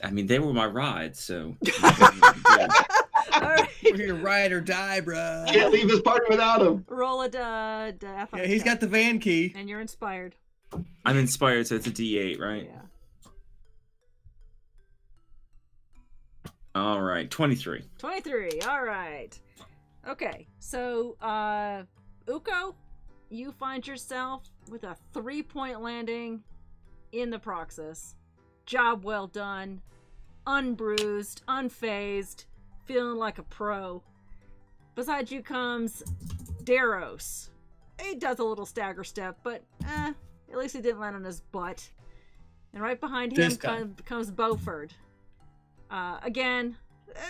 I mean, they were my ride, so. All right. We're here ride or die, bruh. Can't leave this party without him. Roll a athletics Yeah, he's check. got the van key. And you're inspired. I'm inspired, so it's a D8, right? Yeah. All right, 23. 23. All right. Okay. So, Uko, you find yourself with a 3-point landing in the Proxus. Job well done. Unbruised, unfazed, feeling like a pro. Beside you comes Daros. He does a little stagger step, but at least he didn't land on his butt. And right behind him This time. comes Beaufort. Again,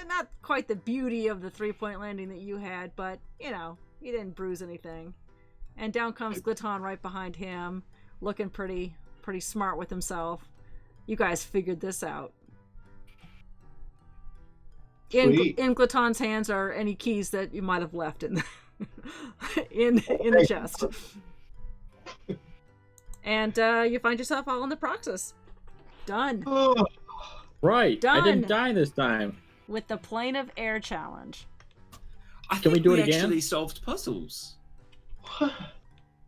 not quite the beauty of the 3-point landing that you had, but, you know, he didn't bruise anything. And down comes Glaton right behind him, looking pretty smart with himself. You guys figured this out. Sweet. In Glaton's hands are any keys that you might have left in the, in the chest. And you find yourself all in the Proxus. Done. Oh, Right. Done. I didn't die this time. With the Plane of Air challenge. I Can we think do it again? actually solved puzzles.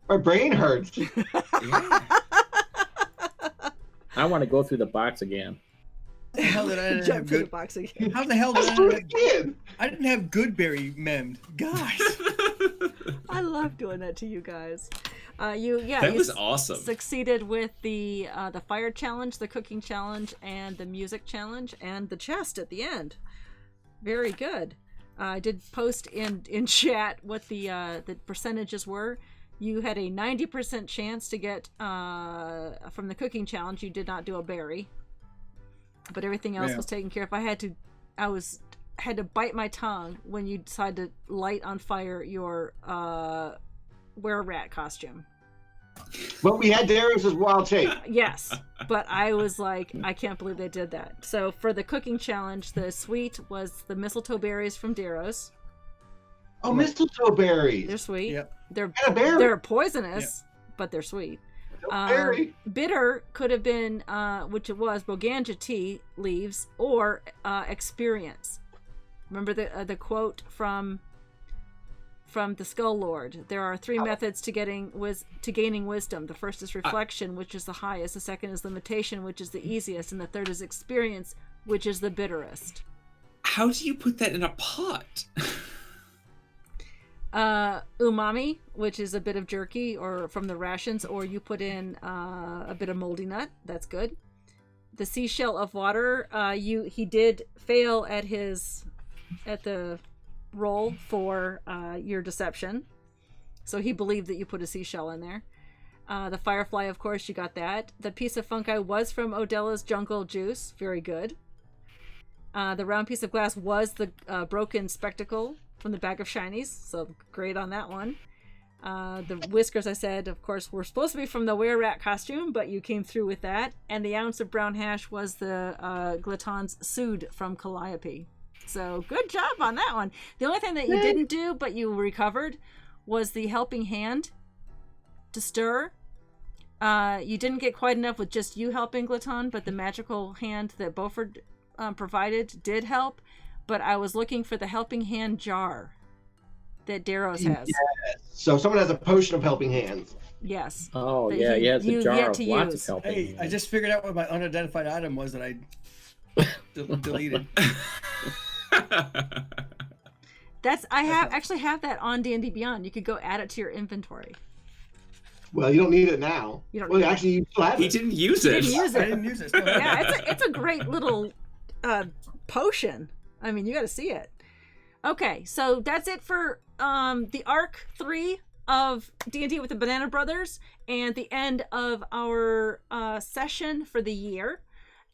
my brain hurts. Yeah. I want to go through the box again. How the hell did I not Jump have to the good? box again. How the hell did Let's I do not it have? again. I didn't have Goodberry memmed, guys. I love doing that to you guys. That You was awesome. succeeded with the fire challenge, the cooking challenge, and the music challenge, and the chest at the end. Very good. I did post in chat what the percentages were. You had a 90% chance to get from the cooking challenge. You did not do a berry, but everything else Yeah. was taken care of. I had to bite my tongue when you decided to light on fire your were-rat costume. But we had Darius's wild shape. Yes, but I was like, I can't believe they did that. So for the cooking challenge, the sweet was the mistletoe berries from Daros. Oh, mistletoe berries. They're sweet. Yep. They're And a berry. they're poisonous, but they're sweet. Berry. Bitter could have been, which it was, Boganja tea leaves or experience. Remember the quote from the Skull Lord. There are 3 methods to gaining wisdom. The first is reflection, which is the highest. The second is limitation, which is the easiest, and the third is experience, which is the bitterest. How do you put that in a pot? Umami, which is a bit of jerky or from the rations, or you put in a bit of moldy nut. That's good. The seashell of water. He did fail at the roll for your deception. So he believed that you put a seashell in there. The firefly, of course, you got that. The piece of fungi was from Odella's jungle juice. Very good. The round piece of glass was the broken spectacle from the bag of shinies. So great on that one. The whiskers, I said, of course, were supposed to be from the were-rat costume, but you came through with that. And the ounce of brown hash was the Glaton's sued from Calliope. So good job on that one. The only thing that you didn't do, but you recovered, was the helping hand to stir. You didn't get quite enough with just you helping Glaton, but the magical hand that Beaufort provided did help. But I was looking for the helping hand jar that Darrow's has. Yes. So someone has a potion of helping hands. Yes. Oh, that yeah, he has a you've jar yet of to lots use. of helping. Hey, I just figured out what my unidentified item was that I deleted. I actually have that on D&D Beyond. You could go add it to your inventory. Well, you don't need it now. You don't well, need it. actually, you still have He it. didn't use it. Didn't use I it. didn't use it. Still have it. Yeah, it's a great little potion. I mean, you got to see it. Okay, so that's it for the Arc 3 of D&D with the Banana Brothers and the end of our session for the year.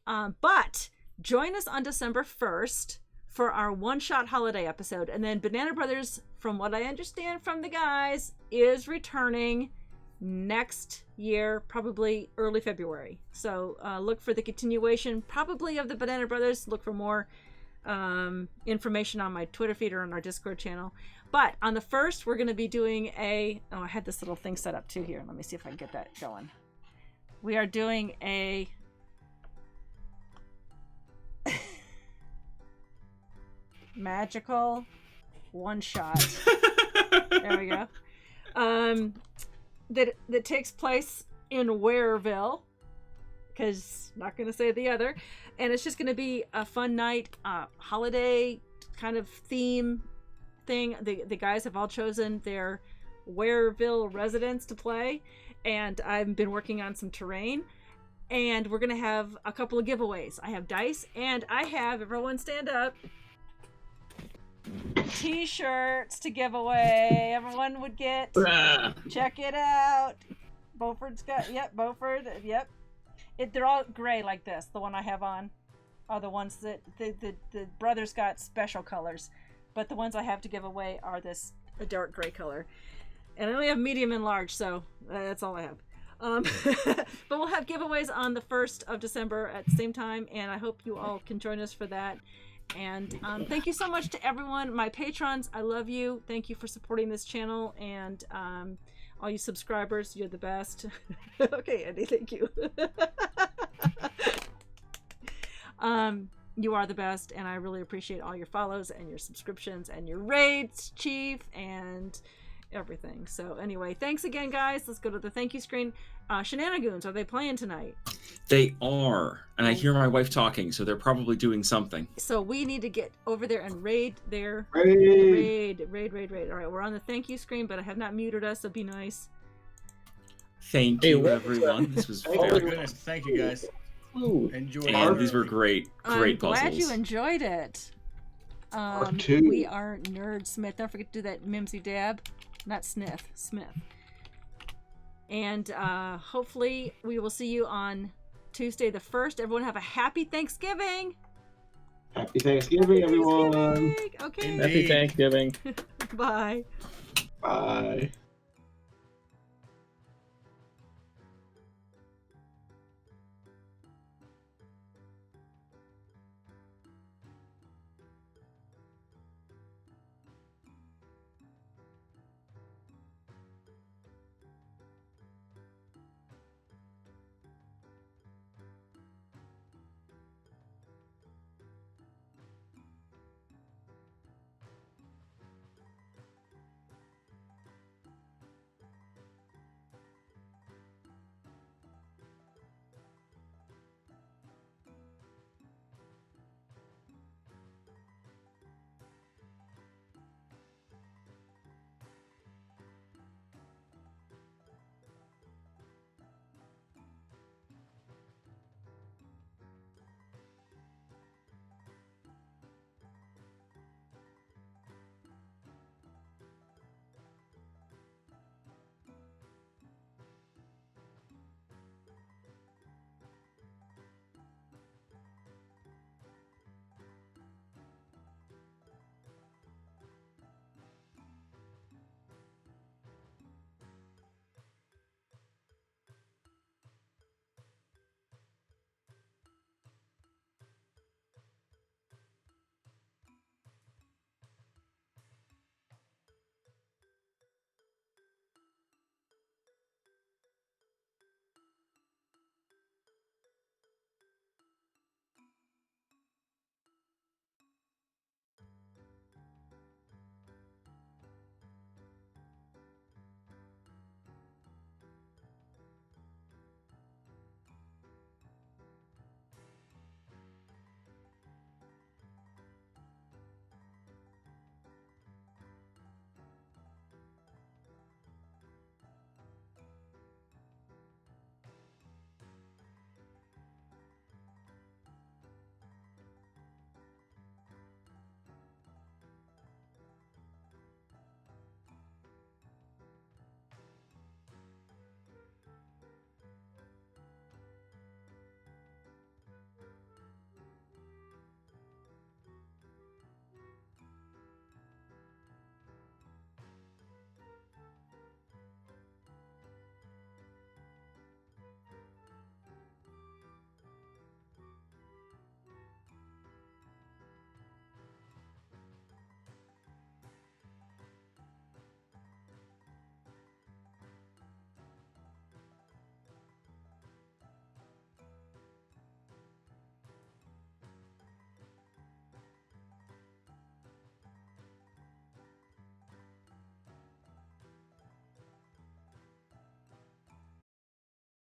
But join us on December 1st for our one-shot holiday episode. And then Banana Brothers, from what I understand from the guys, is returning next year, probably early February. So look for the continuation, probably, of the Banana Brothers. Look for more information on my Twitter feed or on our Discord channel. But on the 1st, we're going to be doing I had this little thing set up too here. Let me see if I can get that going. We are doing a magical one-shot. There we go. That takes place in Wareville, because not going to say the other, and it's just going to be a fun night, holiday kind of theme thing. The guys have all chosen their Wareville residents to play, and I've been working on some terrain, and we're going to have a couple of giveaways. I have dice, and I have, everyone stand up, t-shirts to give away. Everyone would get. Check it out. Beaufort's got, Beaufort, they're all gray like this. The one I have on are the ones that the brothers got special colors, but the ones I have to give away are a dark gray color, and I only have medium and large, so that's all I have. But we'll have giveaways on the 1st of December at the same time, and I hope you all can join us for that. And thank you so much to everyone, my patrons. I love you. Thank you for supporting this channel, and all you subscribers, you're the best. Okay, Andy, thank you. You are the best, and I really appreciate all your follows and your subscriptions and your raids, Chief, and everything. So anyway, thanks again, guys. Let's go to the thank you screen. Shenanigans, are they playing tonight? They are, and I hear my wife talking, so they're probably doing something. So we need to get over there and raid their Raid. Raid. All right, we're on the thank you screen, but I have not muted us, so be nice. Thank you, everyone. This was Oh, very Goodness, thank you guys. Ooh. Enjoy. and these were great I'm puzzles. glad you enjoyed it. Part 2. We are Nerdsmith. Don't forget to do that Mimsy dab. Not Smith. And hopefully we will see you on Tuesday the 1st. Everyone have a happy Thanksgiving. Happy Thanksgiving, everyone. Okay. Happy Thanksgiving. Bye. Bye.